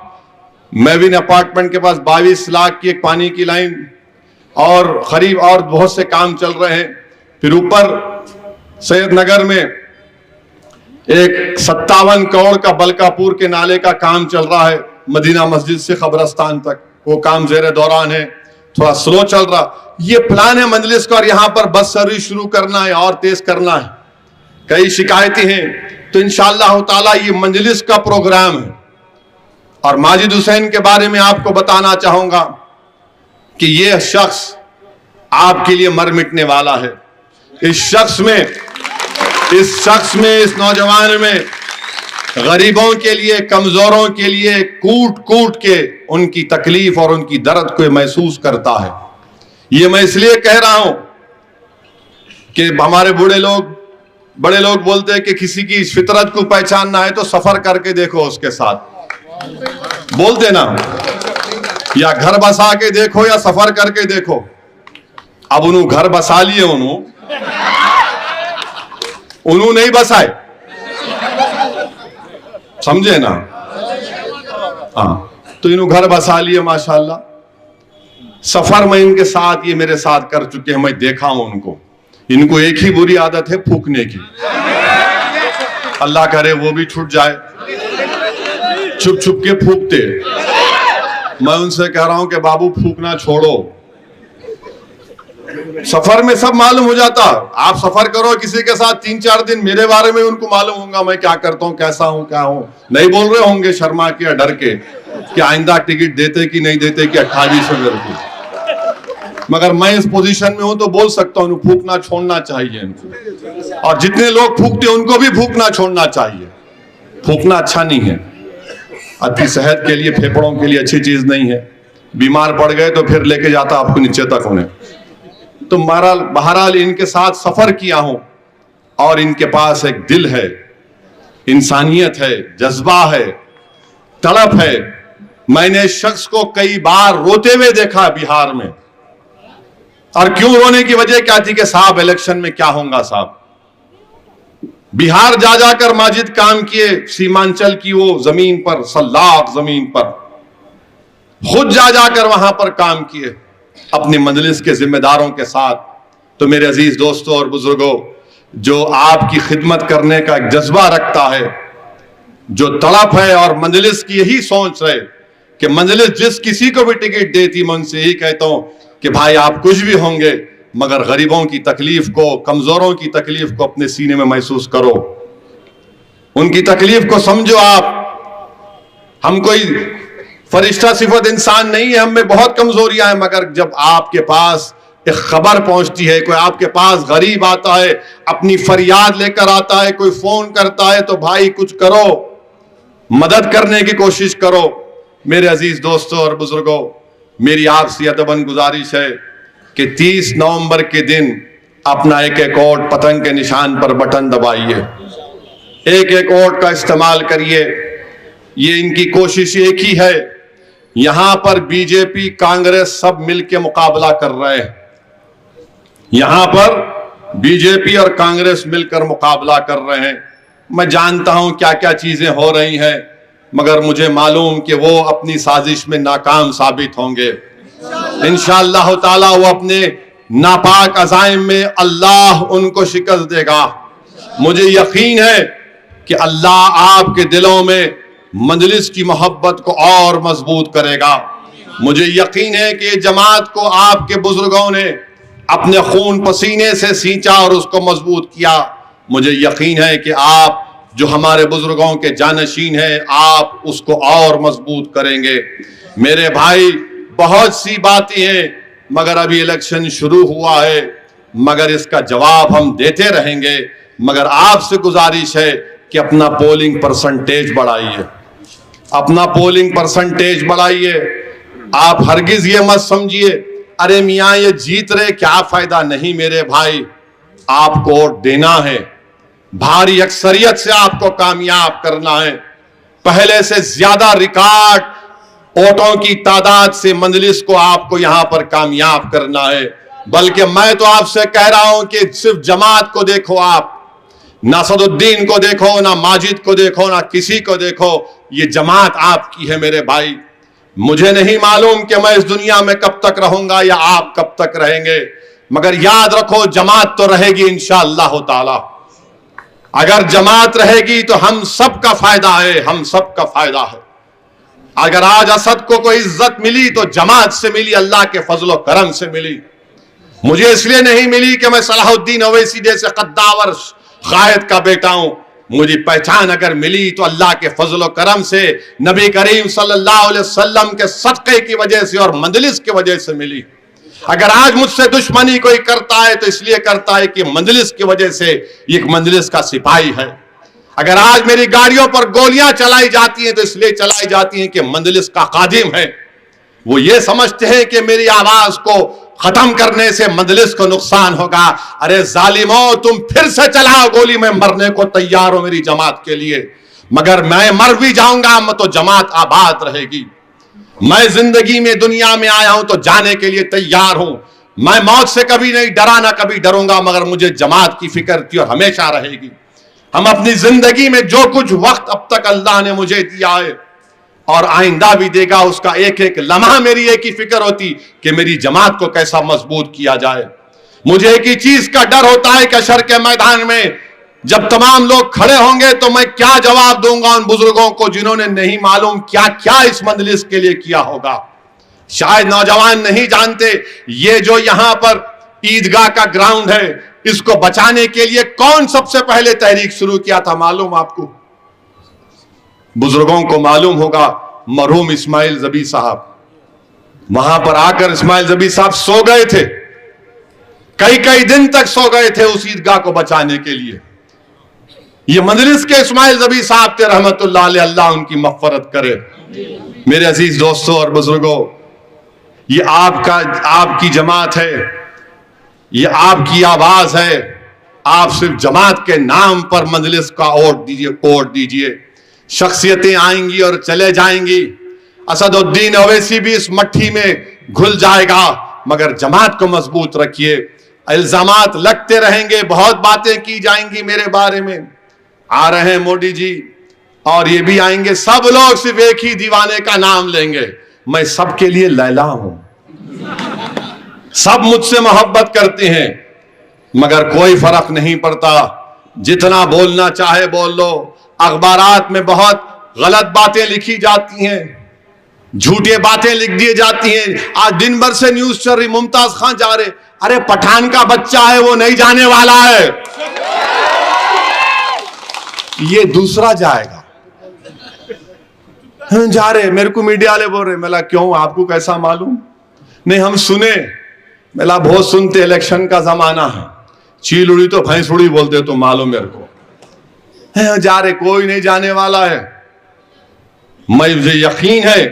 मेविन अपार्टमेंट के पास 22 लाख की एक पानी की लाइन, और करीब और बहुत से काम चल रहे हैं। फिर ऊपर सैयद नगर में एक 57 करोड़ का बलकापुर के नाले का काम चल रहा है, मदीना मस्जिद से कब्रस्तान तक। वो काम जेर दौरान है, थोड़ा स्लो चल रहा। ये प्लान है मंजलिस का, और यहां पर बस सर्विस शुरू करना है और तेज करना है। कई शिकायतें हैं, तो इंशाअल्लाह ताला ये मंजलिस का प्रोग्राम है। और माजिद हुसैन के बारे में आपको बताना चाहूंगा कि यह शख्स आपके लिए मर मिटने वाला है। इस शख्स में, इस नौजवान में गरीबों के लिए, कमजोरों के लिए कूट कूट के उनकी तकलीफ और उनकी दर्द को महसूस करता है। ये मैं इसलिए कह रहा हूं कि हमारे बड़े लोग बोलते हैं कि किसी की फितरत को पहचानना है तो सफर करके देखो उसके साथ, बोलते ना, या घर बसा के देखो या सफर करके देखो। अब उन्होंने घर बसा लिए, उन्होंने नहीं बसाए, समझे ना? हाँ, तो इन्होंने घर बसा लिए माशाल्लाह। सफर में इनके साथ, ये मेरे साथ कर चुके हैं, मैं देखा हूं उनको। इनको एक ही बुरी आदत है, फूकने की। अल्लाह करे वो भी छूट जाए, छुप छुप के फूकते। मैं उनसे कह रहा हूं कि बाबू फूकना छोड़ो, सफर में सब मालूम हो जाता। आप सफर करो किसी के साथ 3-4 दिन, मेरे बारे में उनको मालूम होगा मैं क्या करता हूं, कैसा हूं, क्या हूं। नहीं बोल रहे होंगे शर्मा के या डर के कि आइंदा टिकट देते कि नहीं देते कि 2800 रुपये, मगर मैं इस पोजीशन में हूं तो बोल सकता हूं फूकना छोड़ना चाहिए इनको। और जितने लोग फूकते हैं उनको भी फूकना छोड़ना चाहिए। फूकना अच्छा नहीं है, आपकी सेहत के लिए, फेफड़ों के लिए अच्छी चीज नहीं है। बीमार पड़ गए तो फिर लेके जाता आपको नीचे तक उन्हें। तो बहरहाल इनके साथ सफर किया हूं और इनके पास एक दिल है, इंसानियत है, जज्बा है, तड़प है। मैंने इस शख्स को कई बार रोते हुए देखा बिहार में। और क्यों रोने की वजह क्या थी कि साहब इलेक्शन में क्या होगा साहब। बिहार जा जाकर माजिद काम किए, सीमांचल की वो जमीन पर, सल्लाख जमीन पर खुद जा जाकर वहां पर काम किए अपनी मजलिस के जिम्मेदारों के साथ। तो मेरे अजीज दोस्तों और बुजुर्गों, जो आपकी खिदमत करने का एक जज्बा रखता है, जो तड़प है, और मजलिस की यही सोच है कि मजलिस जिस किसी को भी टिकट देती, मैं उनसे यही कहता हूं कि भाई आप कुछ भी होंगे मगर गरीबों की तकलीफ को, कमजोरों की तकलीफ को अपने सीने में महसूस करो, उनकी तकलीफ को समझो। आप, हम कोई फरिश्ता सिफत इंसान नहीं है, हम में बहुत कमजोरियां हैं, मगर जब आपके पास एक खबर पहुंचती है, कोई आपके पास गरीब आता है, अपनी फरियाद लेकर आता है, कोई फोन करता है, तो भाई कुछ करो, मदद करने की कोशिश करो। मेरे अजीज दोस्तों और बुजुर्गों, मेरी आपसे अदबन गुजारिश है कि 30 नवंबर के दिन अपना एक एक वोट पतंग के निशान पर बटन दबाइए, एक एक वोट का इस्तेमाल करिए। ये इनकी कोशिश एक ही है। यहां पर बीजेपी, कांग्रेस सब मिलकर मुकाबला कर रहे हैं। यहां पर बीजेपी और कांग्रेस मिलकर मुकाबला कर रहे हैं। मैं जानता हूं क्या क्या चीजें हो रही हैं, मगर मुझे मालूम कि वो अपनी साजिश में नाकाम साबित होंगे। इंशाअल्लाह ताला वो अपने नापाक अज़ाइम में अल्लाह उनको शिकस्त देगा। मुझे यकीन है कि अल्लाह आपके दिलों में मजलिस की मोहब्बत को और मजबूत करेगा। मुझे यकीन है कि जमात को आपके बुजुर्गों ने अपने खून पसीने से सींचा और उसको मजबूत किया। मुझे यकीन है कि आप जो हमारे बुजुर्गों के जानशीन हैं, आप उसको और मजबूत करेंगे। मेरे भाई, बहुत सी बातें हैं, मगर अभी इलेक्शन शुरू हुआ है, मगर इसका जवाब हम देते रहेंगे। मगर आपसे गुजारिश है कि अपना पोलिंग परसेंटेज बढ़ाइए, अपना पोलिंग परसेंटेज बढ़ाइए। आप हरगिज ये मत समझिए अरे मियाँ ये जीत रहे क्या फायदा, नहीं मेरे भाई, आपको वोट देना है, भारी अक्सरियत से आपको कामयाब करना है। पहले से ज्यादा रिकॉर्ड वोटों की तादाद से मजलिस को आपको यहां पर कामयाब करना है। बल्कि मैं तो आपसे कह रहा हूं कि सिर्फ जमात को देखो, आप ना सदुद्दीन को देखो, ना माजिद को देखो, ना किसी को देखो, ये जमात आपकी है मेरे भाई। मुझे नहीं मालूम कि मैं इस दुनिया में कब तक रहूंगा या आप कब तक रहेंगे, मगर याद रखो जमात तो रहेगी इंशाअल्लाह ताला। अगर जमात रहेगी तो हम सबका फायदा है, हम सबका फायदा है। अगर आज असद को कोई इज्जत मिली तो जमात से मिली, अल्लाह के फजलो करम से मिली। मुझे इसलिए नहीं मिली कि मैं सलाहुद्दीन अवैसी जैसे कद्दावर कायद का बेटा हूं। मुझे पहचान अगर मिली तो अल्लाह के फजलो करम से, नबी करीम सल्लल्लाहु अलैहि वसल्लम के सदक़े की वजह से और मजलिस की वजह से मिली। अगर आज मुझसे दुश्मनी कोई करता है तो इसलिए करता है कि मंजलिस की वजह से एक मंजलिस का सिपाही है। अगर आज मेरी गाड़ियों पर गोलियां चलाई जाती हैं तो इसलिए चलाई जाती हैं कि मंजलिस का कादिम है। वो ये समझते हैं कि मेरी आवाज को खत्म करने से मंजलिस को नुकसान होगा। अरे जालिमो, तुम फिर से चलाओ गोली, मैं मरने को तैयार हूं मेरी जमात के लिए, मगर मैं मर भी जाऊंगा तो जमात आबाद रहेगी। मैं जिंदगी में दुनिया में आया हूं तो जाने के लिए तैयार हूं। मैं मौत से कभी नहीं डरा, ना कभी डरूंगा, मगर मुझे जमात की फिक्र थी और हमेशा रहेगी। हम अपनी जिंदगी में जो कुछ वक्त अब तक अल्लाह ने मुझे दिया है और आइंदा भी देगा, उसका एक एक लम्हा मेरी एक ही फिक्र होती कि मेरी जमात को कैसा मजबूत किया जाए। मुझे एक ही चीज का डर होता है कि हशर के मैदान में जब तमाम लोग खड़े होंगे तो मैं क्या जवाब दूंगा उन बुजुर्गों को जिन्होंने नहीं मालूम क्या क्या इस मंजलिस के लिए किया होगा। शायद नौजवान नहीं जानते, ये जो यहां पर ईदगाह का ग्राउंड है, इसको बचाने के लिए कौन सबसे पहले तहरीक शुरू किया था मालूम आपको? बुजुर्गों को मालूम होगा, मरहूम इस्माइल जबी साहब। वहां पर आकर इस्माइल जबी साहब सो गए थे, कई कई दिन तक सो गए थे उस ईदगाह को बचाने के लिए। ये मंजलिस के इस्माइल जबी साहब थे रहमतुल्लाह अलैह, अल्लाह उनकी मग़फ़िरत करे। मेरे अजीज दोस्तों और बुजुर्गों, ये आपकी जमात है, ये आपकी आवाज है। आप सिर्फ जमात के नाम पर मंजलिस का वोट दीजिए। शख्सियतें आएंगी और चले जाएंगी। असदुद्दीन ओवैसी भी इस मट्ठी में घुल जाएगा, मगर जमात को मजबूत रखिए। इल्जामात लगते रहेंगे, बहुत बातें की जाएंगी मेरे बारे में। आ रहे हैं मोदी जी और ये भी आएंगे, सब लोग सिर्फ एक ही दीवाने का नाम लेंगे, मैं सबके लिए लैला हूं। सब मुझसे मोहब्बत करते हैं, मगर कोई फर्क नहीं पड़ता। जितना बोलना चाहे बोल लो। अखबारात में बहुत गलत बातें लिखी जाती हैं, झूठी बातें लिख दी जाती हैं। आज दिन भर से न्यूज चल रही, मुमताज खान जा रहे, अरे पठान का बच्चा है, वो नहीं जाने वाला है, ये दूसरा जाएगा। जा रहे, मेरे को मीडिया वाले बोल रहे, मैं क्यों, आपको कैसा मालूम? नहीं हम सुने, मैं बहुत सुनते, इलेक्शन का जमाना है, चील उड़ी तो भैंस उड़ी बोलते, तो मालूम मेरे को। जा रहे, कोई नहीं जाने वाला है। मुझे यकीन है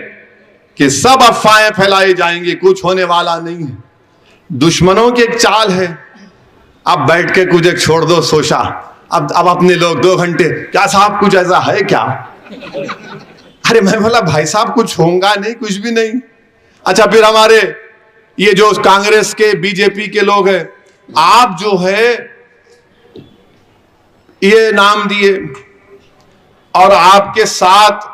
कि सब अफवाहें फैलाई जाएंगी, कुछ होने वाला नहीं है। दुश्मनों की एक चाल है, अब बैठ के कुछ एक छोड़ दो सोचा, अब अपने लोग 2 घंटे, क्या साहब कुछ ऐसा है क्या? अरे मैं बोला भाई साहब कुछ होगा नहीं, कुछ भी नहीं। अच्छा फिर हमारे ये जो कांग्रेस के बीजेपी के लोग हैं, आप जो है ये नाम दिए और आपके साथ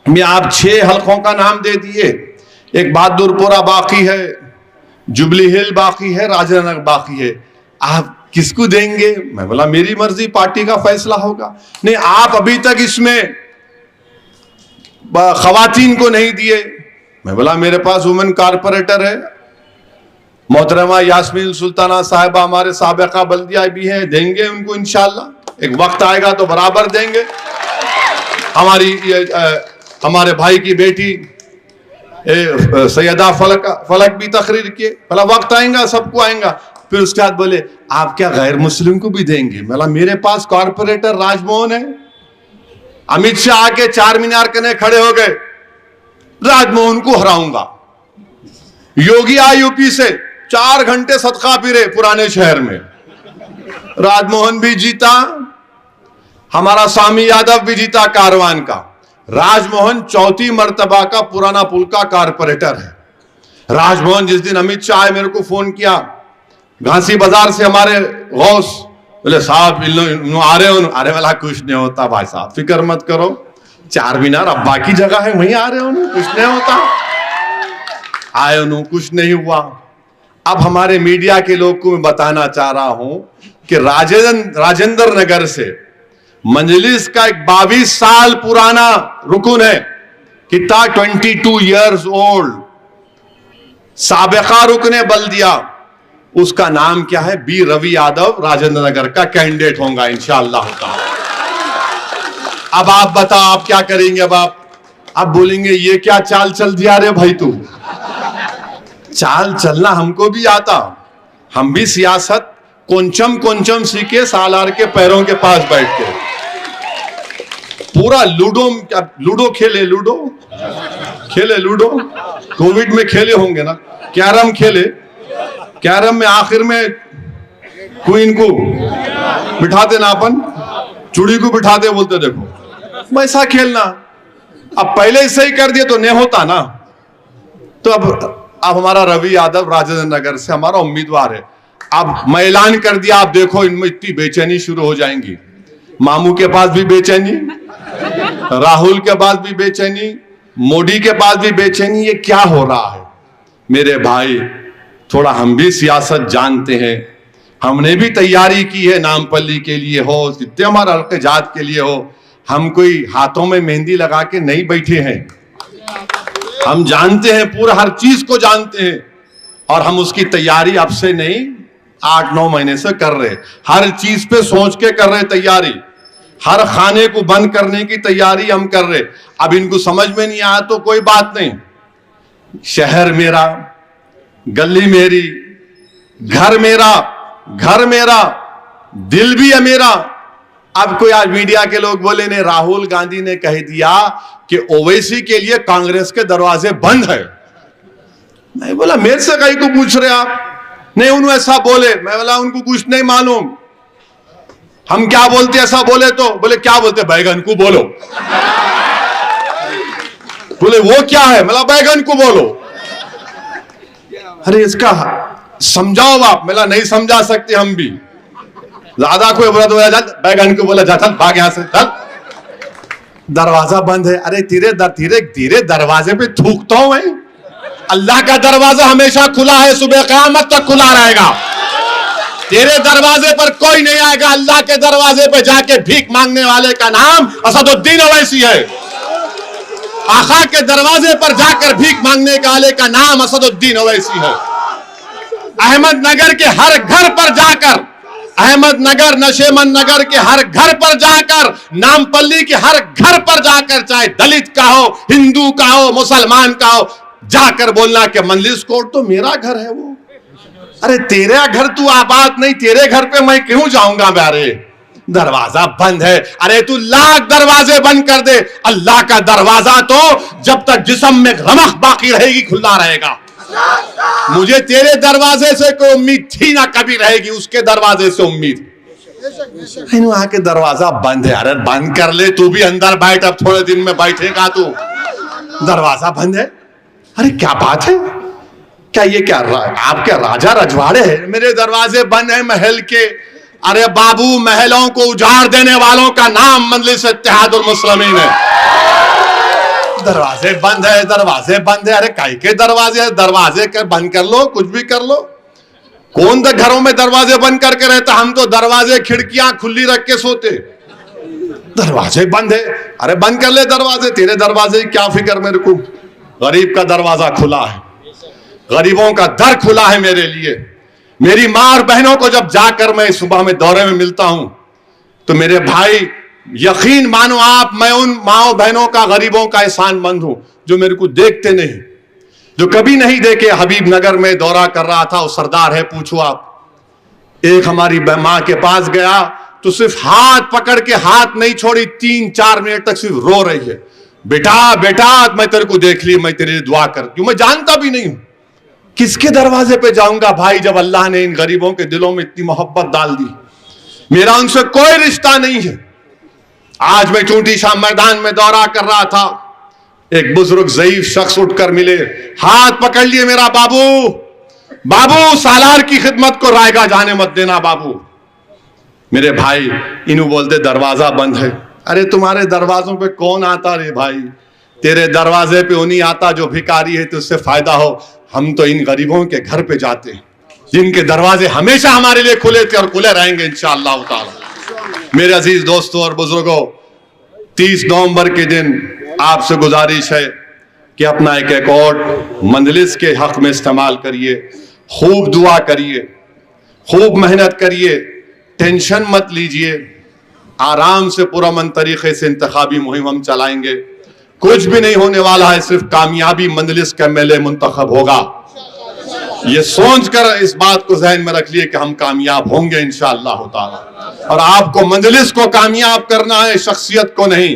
में आप 6 हलकों का नाम दे दिए। एक बहादुरपुरा बाकी है, जुबली हिल बाकी है, राजेंद्र बाकी है, आप किसको देंगे? मैं बोला मेरी मर्जी, पार्टी का फैसला होगा। नहीं, आप अभी तक इसमें खवातीन को नहीं दिए। मैं बोला मेरे पास वुमेन कारपोरेटर है, मोहतरमा यास्मीन सुल्ताना साहिबा हमारे साबिका बल्दिया भी हैं, देंगे उनको इंशाल्लाह, एक वक्त आएगा तो बराबर देंगे। हमारे भाई की बेटी सैयदा फलक भी तकरीर किए, बोला वक्त आएगा सबको आएगा। फिर उसके बाद बोले आप क्या गैर मुस्लिम को भी देंगे? बोला मेरे पास कारपोरेटर राजमोहन है। अमित शाह आके 4 मीनार करने खड़े हो गए, राजमोहन को हराऊंगा। योगी आए यूपी से, 4 घंटे सदका फिरे पुराने शहर में, राजमोहन भी जीता, हमारा स्वामी यादव भी जीता कारवान का। राजमोहन 4थी मर्तबा का पुराना पुल का कारपोरेटर है। राजमोहन जिस दिन अमित शाह आए, मेरे को फोन किया घासी बाजार से, हमारे गौस, बोले साहब आ रहे हो? अरे वाला कुछ नहीं होता भाई साहब, फिक्र मत करो, 4 मीनार अब बाकी जगह है, वहीं आ रहे हो, कुछ नहीं होता। आए उन्होंने, कुछ नहीं हुआ। अब हमारे मीडिया के लोग को मैं बताना चाह रहा हूं कि राजेंद्र नगर से मंजलिस का एक 22 साल पुराना रुकन है, कितना 22 इयर्स ओल्ड, साबिका रुकने बल्दिया, उसका नाम क्या है? बी रवि यादव, राजेंद्र नगर का कैंडिडेट होगा इंशाअल्लाह। अब आप बताओ आप क्या करेंगे? अब आप बोलेंगे ये क्या चाल चल दिया रे भाई तू, चाल चलना हमको भी आता, हम भी सियासत कोंचम सीखे सालार के पैरों के पास बैठ के। पूरा लूडो खेले, लूडो कोविड में खेले होंगे ना, कैरम खेले, कैरम में आखिर में क्वीन को बिठाते ना, अपन चूड़ी को बिठाते, बोलते देखो वैसा खेलना। अब पहले ही सही कर दिए तो नहीं होता ना। तो अब हमारा रवि यादव राजेंद्र नगर से हमारा उम्मीदवार है। अब मैं ऐलान कर दिया, आप देखो इनमें इतनी बेचैनी शुरू हो जाएंगी। मामू के पास भी बेचैनी, राहुल के पास भी बेचैनी, मोदी के पास भी बेचैनी। ये क्या हो रहा है मेरे भाई? थोड़ा हम भी सियासत जानते हैं, हमने भी तैयारी की है, नामपल्ली के लिए हो, जितने हमारा हल्के जात के लिए हो। हम कोई हाथों में मेहंदी लगा के नहीं बैठे हैं, हम जानते हैं, पूरा हर चीज को जानते हैं। और हम उसकी तैयारी अब से नहीं 8-9 महीने से कर रहे, हर चीज पे सोच के कर रहे तैयारी, हर खाने को बंद करने की तैयारी हम कर रहे। अब इनको समझ में नहीं आया तो कोई बात नहीं, शहर मेरा, गली मेरी, घर मेरा, दिल भी है मेरा। अब कोई आज मीडिया के लोग बोले ने राहुल गांधी ने कह दिया कि ओवैसी के लिए कांग्रेस के दरवाजे बंद है। मैं बोला मेरे से कहीं को पूछ रहे आप? नहीं, उन्होंने ऐसा बोले। मैं बोला उनको कुछ नहीं मालूम, हम क्या बोलते ऐसा बोले तो? बोले क्या बोलते? बैगन को बोलो। बोले वो क्या है? मतलब बैगन को बोलो। अरे इसका समझाओ आप। मेरा नहीं समझा सकते हम भी, ज्यादा कोई बोला तो बैगन को बोला, जा चल भाग यहां से, चल दरवाजा बंद है। अरे धीरे दरवाजे पे थूकता हूं मैं। अल्लाह का दरवाजा हमेशा खुला है, सुबह क़यामत तक खुला रहेगा। तेरे दरवाजे पर कोई नहीं आएगा। अल्लाह के दरवाजे पे जाके भीख मांगने वाले का नाम असदुद्दीन ओवैसी है। आका के दरवाजे पर जाकर भीख मांगने वाले का नाम असदुद्दीन ओवैसी है। अहमदनगर के हर घर पर जाकर, अहमदनगर नशेमंद नगर के हर घर पर जाकर, नामपल्ली के हर घर पर जाकर, चाहे दलित का हो, हिंदू का हो, मुसलमान का हो, जाकर बोलना कि मंजलिस कोर्ट तो मेरा घर है वो। अरे तेरा घर तू आबाद नहीं, तेरे घर पे मैं क्यों जाऊंगा? मेरे दरवाजा बंद है। अरे तू लाख दरवाजे बंद कर दे, अल्लाह का दरवाजा तो जब तक जिस्म में रमक बाकी रहेगी खुला रहेगा। मुझे तेरे दरवाजे से कोई उम्मीद थी ना कभी रहेगी, उसके दरवाजे से उम्मीद। आके दरवाजा बंद है। अरे बंद कर ले, तू भी अंदर बैठ, अब थोड़े दिन में बैठेगा तू। दरवाजा बंद है? अरे क्या बात है? क्या ये क्या आप क्या राजा रजवाड़े हैं? मेरे दरवाजे बंद है महल के। अरे बाबू, महलों को उजाड़ देने वालों का नाम मजलिस इत्तेहादुल मुस्लिमीन है। दरवाजे बंद है, दरवाजे बंद है। अरे काहे के दरवाजे? दरवाजे बंद कर लो, कुछ भी कर लो। कौन सा घरों में दरवाजे बंद करके रहता? हम तो दरवाजे खिड़कियां खुली रख के सोते। दरवाजे बंद है? अरे बंद कर ले दरवाजे। तेरे दरवाजे की क्या फिक्र मेरे को? गरीब का दरवाजा खुला है, गरीबों का दर खुला है मेरे लिए। मेरी मां और बहनों को जब जाकर मैं सुबह में दौरे में मिलता हूं तो मेरे भाई यकीन मानो आप, मैं उन माओ बहनों का, गरीबों का एहसानमंद हूं जो मेरे को देखते नहीं, जो कभी नहीं देखे। हबीब नगर में दौरा कर रहा था, वो सरदार है, पूछो आप। एक हमारी मां के पास गया तो सिर्फ हाथ पकड़ के, हाथ नहीं छोड़ी, 3-4 मिनट तक सिर्फ रो रही है। बेटा बेटा, मैं तेरे को देख ली, मैं तेरे लिए दुआ करती हूं। मैं जानता भी नहीं हूं किसके दरवाजे पे जाऊंगा भाई, जब अल्लाह ने इन गरीबों के दिलों में इतनी मोहब्बत डाल दी। मेरा उनसे कोई रिश्ता नहीं है। आज मैं चूंटी शाह मैदान में दौरा कर रहा था, एक बुजुर्ग ज़ईफ शख्स उठकर मिले, हाथ पकड़ लिए मेरा, बाबू बाबू सालार की खिदमत को रायगा जाने मत देना बाबू। मेरे भाई इन्हों बोलते दरवाजा बंद है। अरे तुम्हारे दरवाजों पे कौन आता रे भाई? तेरे दरवाजे पे उन्हीं आता जो भिखारी है, तो उससे फायदा हो। हम तो इन गरीबों के घर पे जाते हैं जिनके दरवाजे हमेशा हमारे लिए खुले थे और खुले रहेंगे इंशाअल्लाह ताला। मेरे अजीज दोस्तों और बुजुर्गों, 30 नवंबर के दिन आपसे गुजारिश है कि अपना एक वोट मंजलिस के हक में इस्तेमाल करिए, खूब दुआ करिए, खूब मेहनत करिए, टेंशन मत लीजिए, आराम से पुरअमन तरीके से इंतखाबी मुहिम हम चलाएंगे। कुछ भी नहीं होने वाला है, सिर्फ कामयाबी मंजलिस का एमएलए मुंतखब होगा। ये सोचकर इस बात को ज़हन में रख लिए कि हम कामयाब होंगे इंशाअल्लाह ताला। और आपको मजलिस को कामयाब करना है, शख्सियत को नहीं।